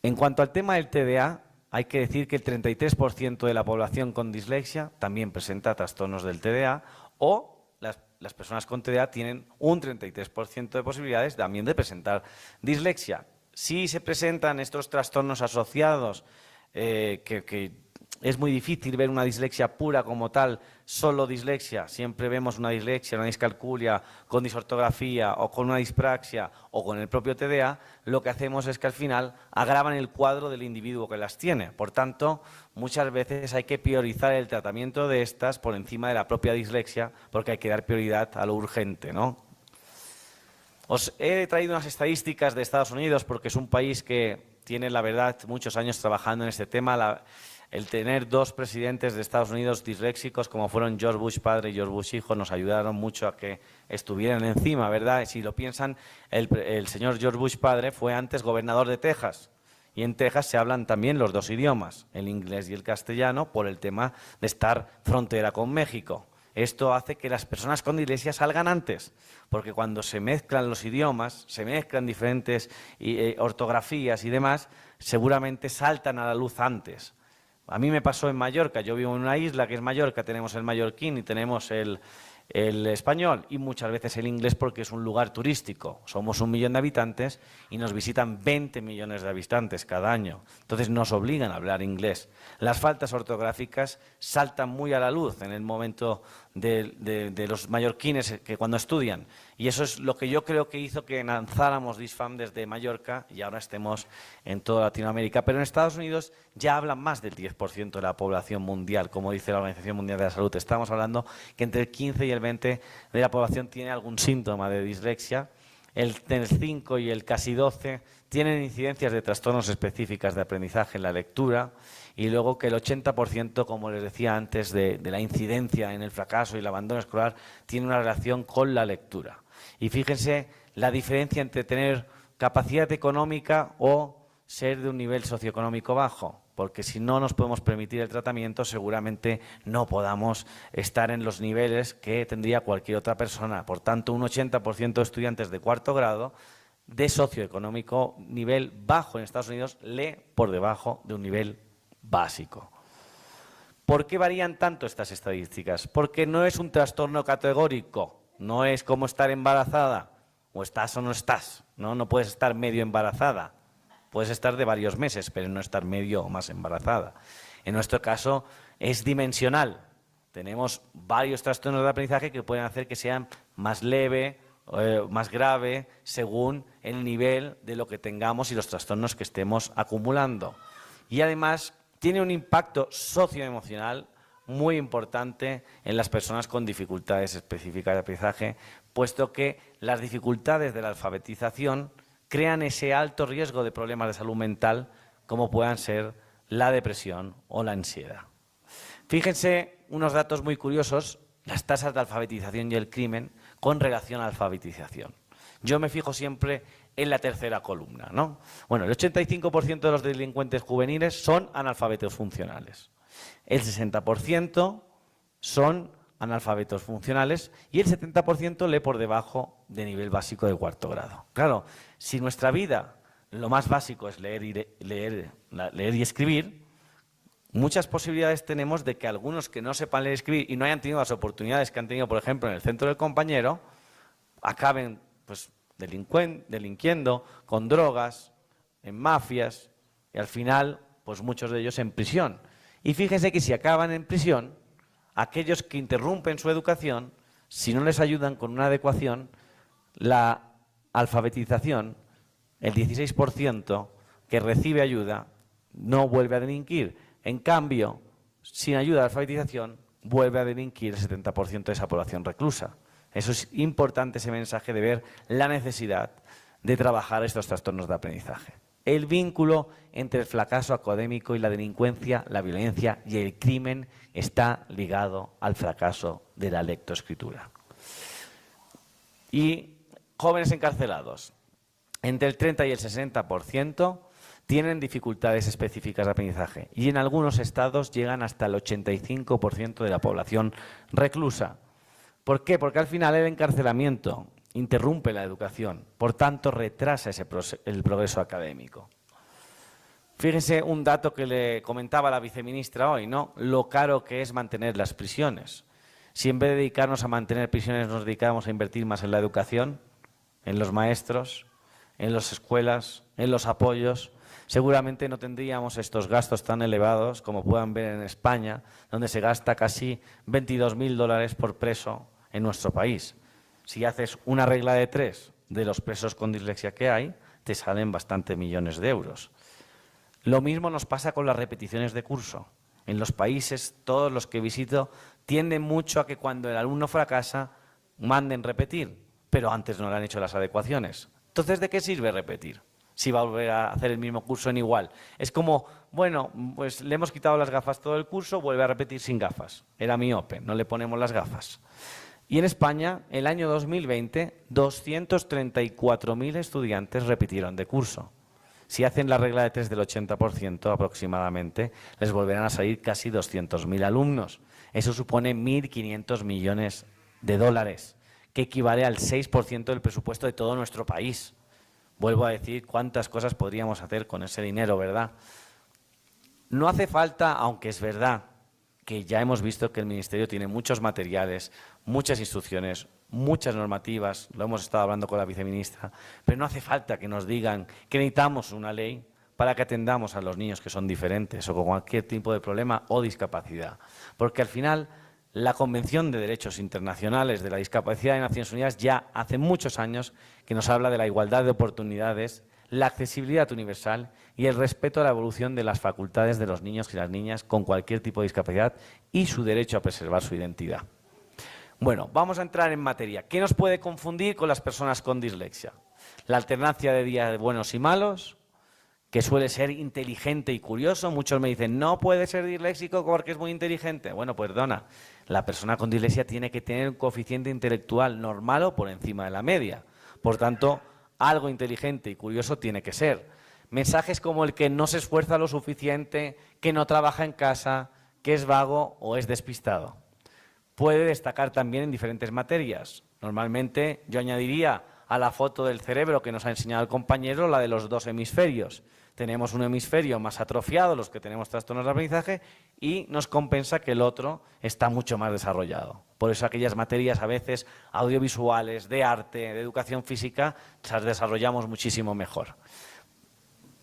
En cuanto al tema del TDA, hay que decir que el 33% de la población con dislexia también presenta trastornos del TDA, o las personas con TDA tienen un 33% de posibilidades también de presentar dislexia. Si se presentan estos trastornos asociados, que es muy difícil ver una dislexia pura como tal, solo dislexia. Siempre vemos una dislexia, una discalculia con disortografía o con una dispraxia o con el propio TDA. Lo que hacemos es que al final agravan el cuadro del individuo que las tiene. Por tanto, muchas veces hay que priorizar el tratamiento de estas por encima de la propia dislexia, porque hay que dar prioridad a lo urgente, ¿no? Os he traído unas estadísticas de Estados Unidos porque es un país que tiene, la verdad, muchos años trabajando en este tema. El tener dos presidentes de Estados Unidos disléxicos como fueron George Bush padre y George Bush hijo nos ayudaron mucho a que estuvieran encima, ¿verdad? Si lo piensan, el señor George Bush padre fue antes gobernador de Texas. Y en Texas se hablan también los dos idiomas, el inglés y el castellano, por el tema de estar frontera con México. Esto hace que las personas con dislexia salgan antes, porque cuando se mezclan los idiomas, se mezclan diferentes ortografías y demás, seguramente saltan a la luz antes. A mí me pasó en Mallorca, yo vivo en una isla que es Mallorca, tenemos el mallorquín y tenemos el el español y muchas veces el inglés porque es un lugar turístico. Somos 1 millón de habitantes y nos visitan 20 millones de habitantes cada año. Entonces nos obligan a hablar inglés. Las faltas ortográficas saltan muy a la luz en el momento de los mallorquines que cuando estudian. Y eso es lo que yo creo que hizo que lanzáramos DISFAM desde Mallorca y ahora estemos en toda Latinoamérica. Pero en Estados Unidos ya hablan más del 10% de la población mundial, como dice la Organización Mundial de la Salud. Estamos hablando que entre el 15 y el 20 de la población tiene algún síntoma de dislexia. El 5 y el casi 12 tienen incidencias de trastornos específicas de aprendizaje en la lectura y luego que el 80%, como les decía antes, de la incidencia en el fracaso y el abandono escolar tiene una relación con la lectura. Y fíjense la diferencia entre tener capacidad económica o ser de un nivel socioeconómico bajo, porque si no nos podemos permitir el tratamiento seguramente no podamos estar en los niveles que tendría cualquier otra persona. Por tanto, un 80% de estudiantes de 4º grado de socioeconómico nivel bajo en Estados Unidos lee por debajo de un nivel básico. ¿Por qué varían tanto estas estadísticas? Porque no es un trastorno categórico, no es como estar embarazada, o estás o no estás, no puedes estar medio embarazada. Puedes estar de varios meses, pero no estar medio o más embarazada. En nuestro caso es dimensional. Tenemos varios trastornos de aprendizaje que pueden hacer que sean más leve, más grave, según el nivel de lo que tengamos y los trastornos que estemos acumulando. Y además tiene un impacto socioemocional muy importante en las personas con dificultades específicas de aprendizaje, puesto que las dificultades de la alfabetización crean ese alto riesgo de problemas de salud mental como puedan ser la depresión o la ansiedad. Fíjense unos datos muy curiosos, las tasas de alfabetización y el crimen con relación a la alfabetización. Yo me fijo siempre en la tercera columna, ¿no? Bueno, el 85% de los delincuentes juveniles son analfabetos funcionales. El 60% son analfabetos funcionales y el 70% lee por debajo de nivel básico de 4º grado. Claro, si nuestra vida lo más básico es leer y escribir, muchas posibilidades tenemos de que algunos que no sepan leer y escribir y no hayan tenido las oportunidades que han tenido, por ejemplo, en el centro del compañero, acaben pues, delinquiendo con drogas, en mafias y al final, pues muchos de ellos en prisión. Y fíjense que si acaban en prisión, aquellos que interrumpen su educación, si no les ayudan con una adecuación, la alfabetización, el 16% que recibe ayuda no vuelve a delinquir. En cambio, sin ayuda de alfabetización, vuelve a delinquir el 70% de esa población reclusa. Eso es importante, ese mensaje de ver la necesidad de trabajar estos trastornos de aprendizaje. El vínculo entre el fracaso académico y la delincuencia, la violencia y el crimen está ligado al fracaso de la lectoescritura. Y jóvenes encarcelados, entre el 30 y el 60% tienen dificultades específicas de aprendizaje y en algunos estados llegan hasta el 85% de la población reclusa. ¿Por qué? Porque al final el encarcelamiento interrumpe la educación, por tanto retrasa el progreso académico. Fíjense un dato que le comentaba la viceministra hoy, ¿no? Lo caro que es mantener las prisiones. Si en vez de dedicarnos a mantener prisiones nos dedicáramos a invertir más en la educación, en los maestros, en las escuelas, en los apoyos, seguramente no tendríamos estos gastos tan elevados como puedan ver en España, donde se gasta casi 22.000 dólares por preso en nuestro país. Si haces una regla de 3 de los presos con dislexia que hay, te salen bastantes millones de euros. Lo mismo nos pasa con las repeticiones de curso. En los países, todos los que visito, tienden mucho a que cuando el alumno fracasa, manden repetir, pero antes no le han hecho las adecuaciones. Entonces, ¿de qué sirve repetir? Si va a volver a hacer el mismo curso en igual. Es como, bueno, pues le hemos quitado las gafas todo el curso, vuelve a repetir sin gafas. Era miope, no le ponemos las gafas. Y en España, el año 2020, 234.000 estudiantes repitieron de curso. Si hacen la regla de 3 del 80% aproximadamente, les volverán a salir casi 200.000 alumnos. Eso supone 1.500 millones de dólares, que equivale al 6% del presupuesto de todo nuestro país. Vuelvo a decir cuántas cosas podríamos hacer con ese dinero, ¿verdad? No hace falta, aunque es verdad, que ya hemos visto que el Ministerio tiene muchos materiales muchas instrucciones, muchas normativas, lo hemos estado hablando con la viceministra, pero no hace falta que nos digan que necesitamos una ley para que atendamos a los niños que son diferentes o con cualquier tipo de problema o discapacidad. Porque al final la Convención de Derechos Internacionales de la Discapacidad de Naciones Unidas ya hace muchos años que nos habla de la igualdad de oportunidades, la accesibilidad universal y el respeto a la evolución de las facultades de los niños y las niñas con cualquier tipo de discapacidad y su derecho a preservar su identidad. Bueno, vamos a entrar en materia. ¿Qué nos puede confundir con las personas con dislexia? La alternancia de días buenos y malos, que suele ser inteligente y curioso. Muchos me dicen, no puede ser disléxico porque es muy inteligente. Bueno, perdona, la persona con dislexia tiene que tener un coeficiente intelectual normal o por encima de la media. Por tanto, algo inteligente y curioso tiene que ser. Mensajes como el que no se esfuerza lo suficiente, que no trabaja en casa, que es vago o es despistado. Puede destacar también en diferentes materias. Normalmente yo añadiría a la foto del cerebro que nos ha enseñado el compañero la de los dos hemisferios. Tenemos un hemisferio más atrofiado, los que tenemos trastornos de aprendizaje, y nos compensa que el otro está mucho más desarrollado. Por eso aquellas materias a veces audiovisuales, de arte, de educación física, las desarrollamos muchísimo mejor.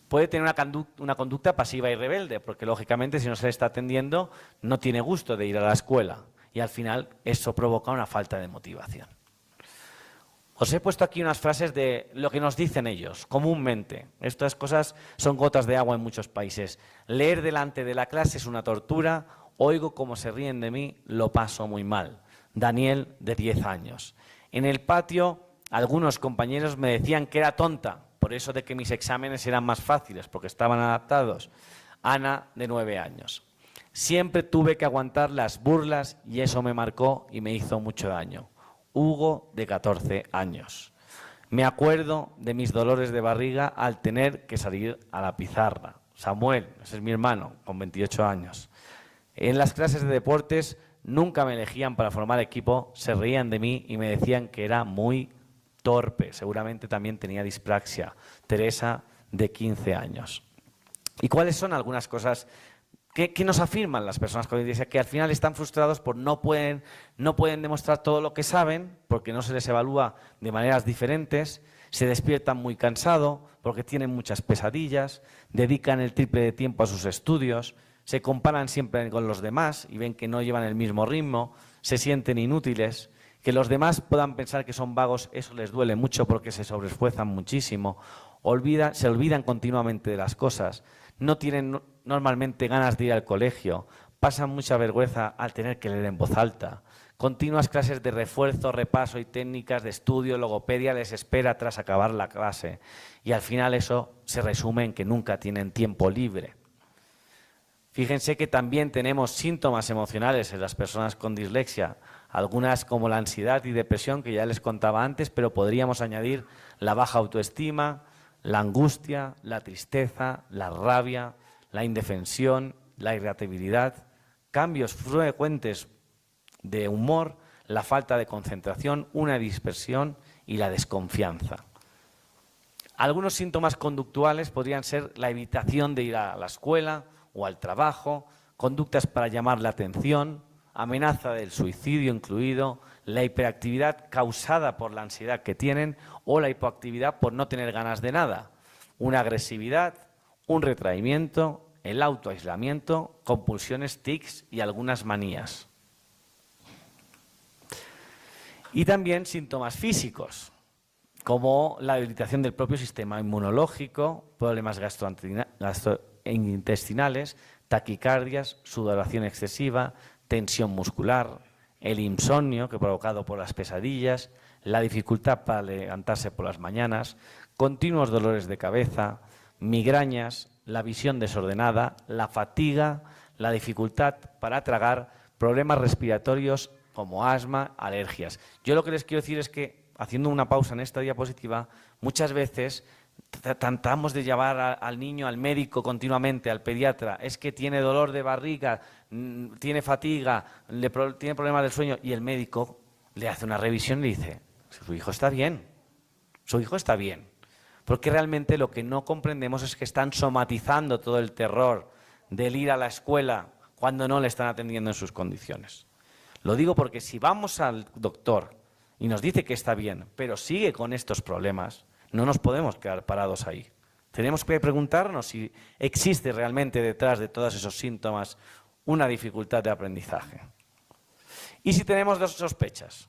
Puede tener una conducta pasiva y rebelde, porque lógicamente si no se le está atendiendo no tiene gusto de ir a la escuela y al final eso provoca una falta de motivación. Os he puesto aquí unas frases de lo que nos dicen ellos, comúnmente. Estas cosas son gotas de agua en muchos países. Leer delante de la clase es una tortura, oigo cómo se ríen de mí, lo paso muy mal. Daniel, de 10 años. En el patio, algunos compañeros me decían que era tonta, por eso de que mis exámenes eran más fáciles, porque estaban adaptados. Ana, de 9 años. Siempre tuve que aguantar las burlas y eso me marcó y me hizo mucho daño. Hugo, de 14 años. Me acuerdo de mis dolores de barriga al tener que salir a la pizarra. Samuel, ese es mi hermano, con 28 años. En las clases de deportes nunca me elegían para formar equipo, se reían de mí y me decían que era muy torpe. Seguramente también tenía dispraxia. Teresa, de 15 años. ¿Y cuáles son algunas cosas que nos afirman las personas con dislexia? Que al final están frustrados por no pueden demostrar todo lo que saben, porque no se les evalúa de maneras diferentes, se despiertan muy cansados, porque tienen muchas pesadillas, dedican el triple de tiempo a sus estudios, se comparan siempre con los demás y ven que no llevan el mismo ritmo, se sienten inútiles. Que los demás puedan pensar que son vagos, eso les duele mucho porque se sobreesfuerzan muchísimo, se olvidan continuamente de las cosas, no tienen normalmente ganas de ir al colegio, pasan mucha vergüenza al tener que leer en voz alta. Continuas clases de refuerzo, repaso y técnicas de estudio, logopedia les espera tras acabar la clase. Y al final eso se resume en que nunca tienen tiempo libre. Fíjense que también tenemos síntomas emocionales en las personas con dislexia, algunas como la ansiedad y depresión que ya les contaba antes, pero podríamos añadir la baja autoestima, la angustia, la tristeza, la rabia, la indefensión, la irritabilidad, cambios frecuentes de humor, la falta de concentración, una dispersión y la desconfianza. Algunos síntomas conductuales podrían ser la evitación de ir a la escuela o al trabajo, conductas para llamar la atención, amenaza del suicidio incluido, la hiperactividad causada por la ansiedad que tienen o la hipoactividad por no tener ganas de nada, una agresividad, un retraimiento, el autoaislamiento, compulsiones, tics y algunas manías. Y también síntomas físicos, como la debilitación del propio sistema inmunológico, problemas gastrointestinales, taquicardias, sudoración excesiva, tensión muscular, el insomnio que provocado por las pesadillas, la dificultad para levantarse por las mañanas, continuos dolores de cabeza, migrañas, la visión desordenada, la fatiga, la dificultad para tragar, problemas respiratorios como asma, alergias. Yo lo que les quiero decir es que, haciendo una pausa en esta diapositiva, muchas veces tratamos de llevar al niño al médico continuamente, al pediatra, es que tiene dolor de barriga, tiene fatiga, tiene problemas del sueño, y el médico le hace una revisión y le dice, su hijo está bien, su hijo está bien. Porque realmente lo que no comprendemos es que están somatizando todo el terror del ir a la escuela cuando no le están atendiendo en sus condiciones. Lo digo porque si vamos al doctor y nos dice que está bien, pero sigue con estos problemas, no nos podemos quedar parados ahí. Tenemos que preguntarnos si existe realmente detrás de todos esos síntomas una dificultad de aprendizaje. Y si tenemos dos sospechas,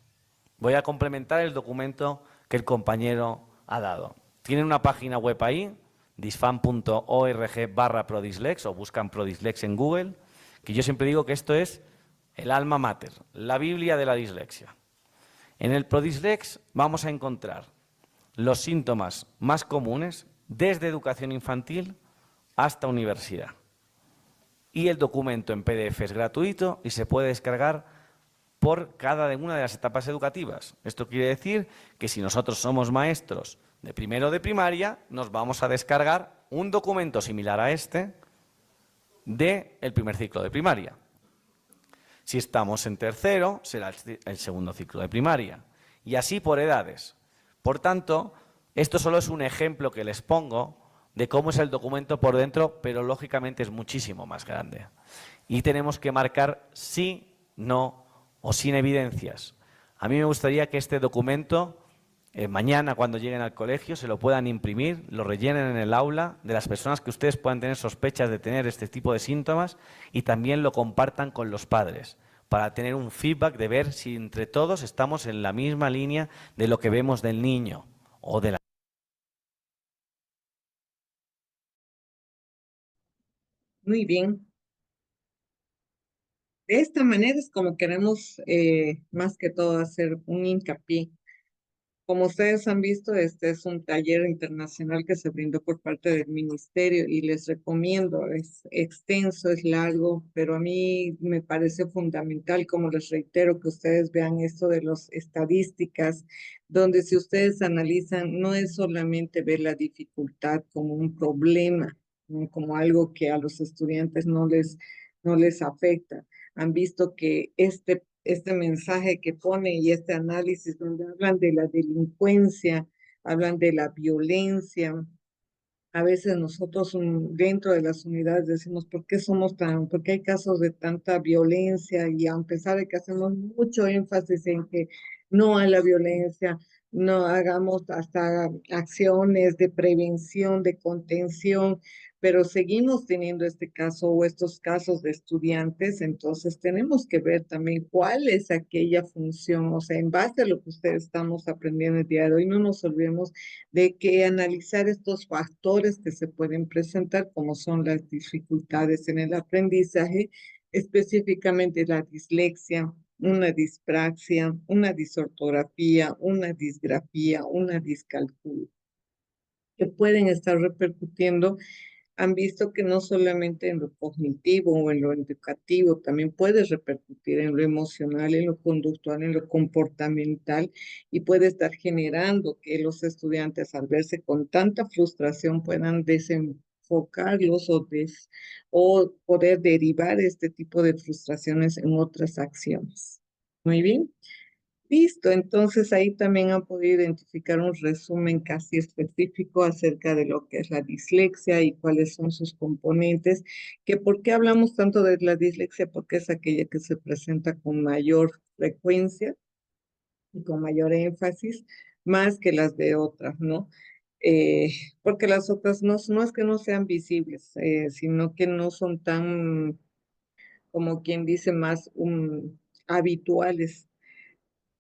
voy a complementar el documento que el compañero ha dado. Tienen una página web ahí, disfam.org/prodislex, o buscan Prodislex en Google, que yo siempre digo que esto es el alma mater, la Biblia de la dislexia. En el Prodislex vamos a encontrar los síntomas más comunes desde educación infantil hasta universidad. Y el documento en PDF es gratuito y se puede descargar por cada una de las etapas educativas. Esto quiere decir que si nosotros somos maestros de primero de primaria, nos vamos a descargar un documento similar a este del primer ciclo de primaria. Si estamos en tercero, será el segundo ciclo de primaria. Y así por edades. Por tanto, esto solo es un ejemplo que les pongo de cómo es el documento por dentro, pero lógicamente es muchísimo más grande. Y tenemos que marcar sí, no o sin evidencias. A mí me gustaría que este documento, mañana cuando lleguen al colegio, se lo puedan imprimir, lo rellenen en el aula de las personas que ustedes puedan tener sospechas de tener este tipo de síntomas y también lo compartan con los padres para tener un feedback de ver si entre todos estamos en la misma línea de lo que vemos del niño o de la... Muy bien. De esta manera es como queremos más que todo hacer un hincapié. Como ustedes han visto, este es un taller internacional que se brindó por parte del ministerio y les recomiendo, es extenso, es largo, pero a mí me parece fundamental, como les reitero, que ustedes vean esto de las estadísticas, donde si ustedes analizan, no es solamente ver la dificultad como un problema, ¿no? Como algo que a los estudiantes no les afecta. Han visto que este mensaje que pone y este análisis donde hablan de la delincuencia, hablan de la violencia. A veces nosotros dentro de las unidades decimos, ¿por qué por qué hay casos de tanta violencia? Y a pesar de que hacemos mucho énfasis en que no a la violencia, no hagamos hasta acciones de prevención, de contención, pero seguimos teniendo este caso o estos casos de estudiantes, entonces tenemos que ver también cuál es aquella función, o sea, en base a lo que ustedes estamos aprendiendo el día de hoy, no nos olvidemos de que analizar estos factores que se pueden presentar, como son las dificultades en el aprendizaje, específicamente la dislexia, una dispraxia, una disortografía, una disgrafía, una discalculia, que pueden estar repercutiendo. Han visto que no solamente en lo cognitivo o en lo educativo, también puede repercutir en lo emocional, en lo conductual, en lo comportamental y puede estar generando que los estudiantes al verse con tanta frustración puedan desenfocarlos o poder derivar este tipo de frustraciones en otras acciones. Muy bien. Listo, entonces ahí también han podido identificar un resumen casi específico acerca de lo que es la dislexia y cuáles son sus componentes, que por qué hablamos tanto de la dislexia, porque es aquella que se presenta con mayor frecuencia y con mayor énfasis, más que las de otras, ¿no? Eh, Porque las otras no es que no sean visibles, sino que no son tan, como quien dice, más habituales.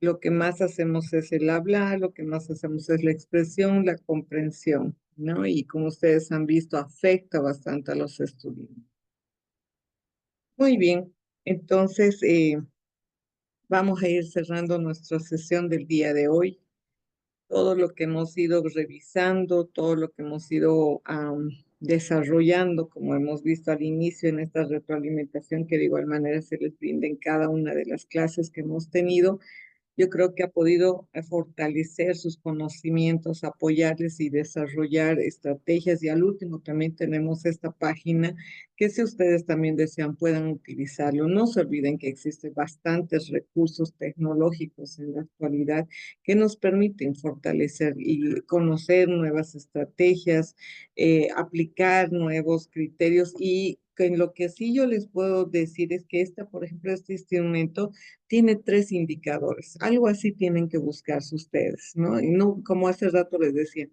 Lo que más hacemos es el hablar, lo que más hacemos es la expresión, la comprensión, ¿no? Y como ustedes han visto, afecta bastante a los estudiantes. Muy bien, entonces vamos a ir cerrando nuestra sesión del día de hoy. Todo lo que hemos ido revisando, todo lo que hemos ido desarrollando, como hemos visto al inicio en esta retroalimentación que de igual manera se les brinda en cada una de las clases que hemos tenido. Yo creo que ha podido fortalecer sus conocimientos, apoyarles y desarrollar estrategias. Y al último también tenemos esta página que si ustedes también desean puedan utilizarlo. No se olviden que existen bastantes recursos tecnológicos en la actualidad que nos permiten fortalecer y conocer nuevas estrategias, aplicar nuevos criterios y que en lo que sí yo les puedo decir es que por ejemplo, este instrumento tiene 3 indicadores. Algo así tienen que buscarse ustedes, ¿no? Y no, como hace rato les decía,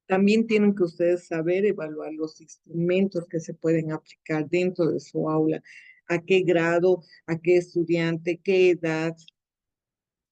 también tienen que ustedes saber evaluar los instrumentos que se pueden aplicar dentro de su aula, a qué grado, a qué estudiante, qué edad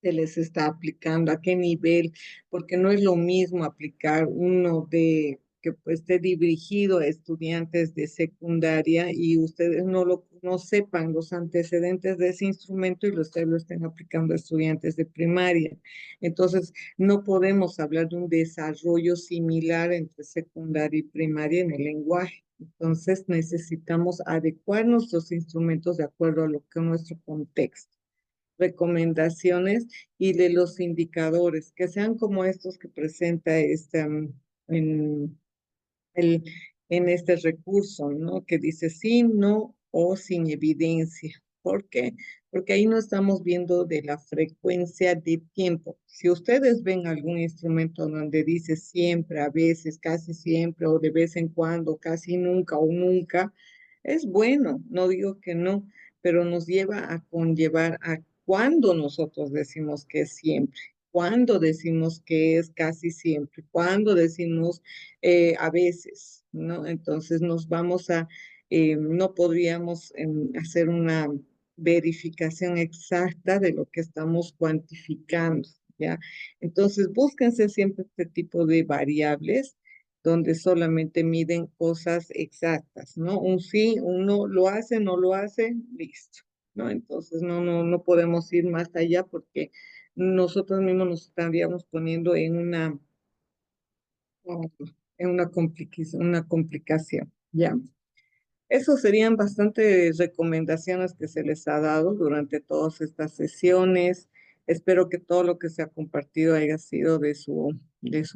se les está aplicando, a qué nivel, porque no es lo mismo aplicar uno que pues, esté dirigido a estudiantes de secundaria y ustedes no sepan los antecedentes de ese instrumento y ustedes lo estén aplicando a estudiantes de primaria. Entonces, no podemos hablar de un desarrollo similar entre secundaria y primaria en el lenguaje. Entonces, necesitamos adecuar nuestros instrumentos de acuerdo a lo que es nuestro contexto, recomendaciones y de los indicadores, que sean como estos que presenta en, el, en este recurso, ¿no? Que dice sí, no o sin evidencia. ¿Por qué? Porque ahí no estamos viendo de la frecuencia de tiempo. Si ustedes ven algún instrumento donde dice siempre, a veces, casi siempre, o de vez en cuando, casi nunca o nunca, es bueno, no digo que no, pero nos lleva a conllevar a cuándo nosotros decimos que es siempre, cuándo decimos que es casi siempre, cuándo decimos a veces, ¿no? Entonces no podríamos hacer una verificación exacta de lo que estamos cuantificando, ¿ya? Entonces, búsquense siempre este tipo de variables donde solamente miden cosas exactas, ¿no? Un sí, un no, no lo hace, listo, ¿no? Entonces, no podemos ir más allá porque nosotros mismos nos estaríamos poniendo una complicación, ¿ya? Esas serían bastantes recomendaciones que se les ha dado durante todas estas sesiones. Espero que todo lo que se ha compartido haya sido de su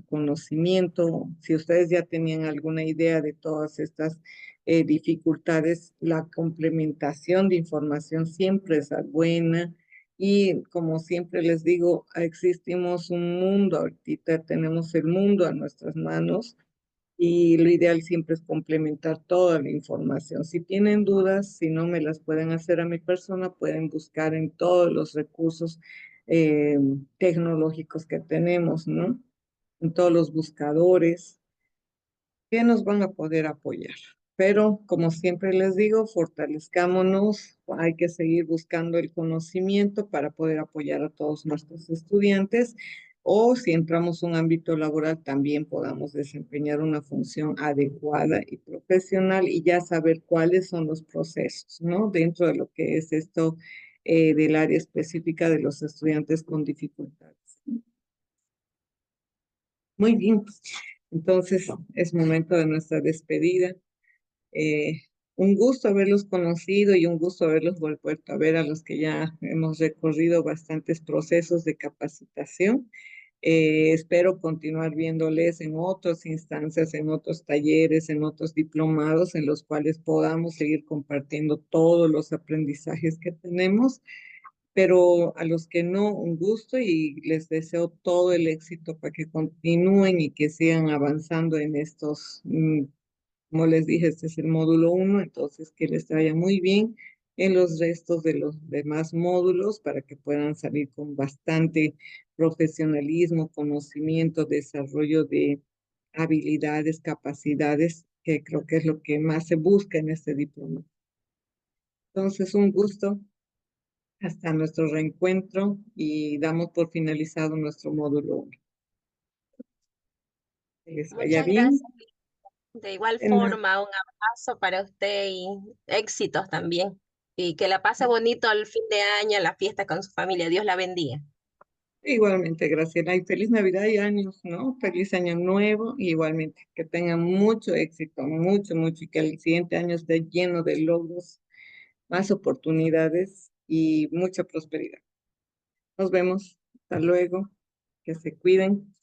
conocimiento. Si ustedes ya tenían alguna idea de todas estas dificultades, la complementación de información siempre es buena. Y como siempre les digo, existimos un mundo, ahorita tenemos el mundo a nuestras manos y lo ideal siempre es complementar toda la información. Si tienen dudas, si no me las pueden hacer a mi persona, pueden buscar en todos los recursos eh, tecnológicos que tenemos, ¿no? En todos los buscadores que nos van a poder apoyar. Pero como siempre les digo, fortalezcámonos, hay que seguir buscando el conocimiento para poder apoyar a todos nuestros estudiantes o si entramos a un ámbito laboral también podamos desempeñar una función adecuada y profesional y ya saber cuáles son los procesos, ¿no? Dentro de lo que es esto del área específica de los estudiantes con dificultades. Muy bien, entonces es momento de nuestra despedida. Eh, un gusto haberlos conocido y un gusto haberlos vuelto a ver a los que ya hemos recorrido bastantes procesos de capacitación. Espero continuar viéndoles en otras instancias, en otros talleres, en otros diplomados en los cuales podamos seguir compartiendo todos los aprendizajes que tenemos, pero a los que no, un gusto y les deseo todo el éxito para que continúen y que sigan avanzando en estos como les dije, este es el módulo 1, entonces que les vaya muy bien en los restos de los demás módulos para que puedan salir con bastante profesionalismo, conocimiento, desarrollo de habilidades, capacidades, que creo que es lo que más se busca en este diploma. Entonces, un gusto. Hasta nuestro reencuentro y damos por finalizado nuestro módulo 1. Que les vaya Muchas bien. gracias. De igual De nada. forma, un abrazo para usted y éxitos también. Y que la pase bonito el fin de año, la fiesta con su familia. Dios la bendiga. Igualmente, Graciela, y feliz Navidad y años, ¿no? Feliz año nuevo, y igualmente, que tengan mucho éxito, mucho, mucho, y que el siguiente año esté lleno de logros, más oportunidades y mucha prosperidad. Nos vemos, hasta luego, que se cuiden.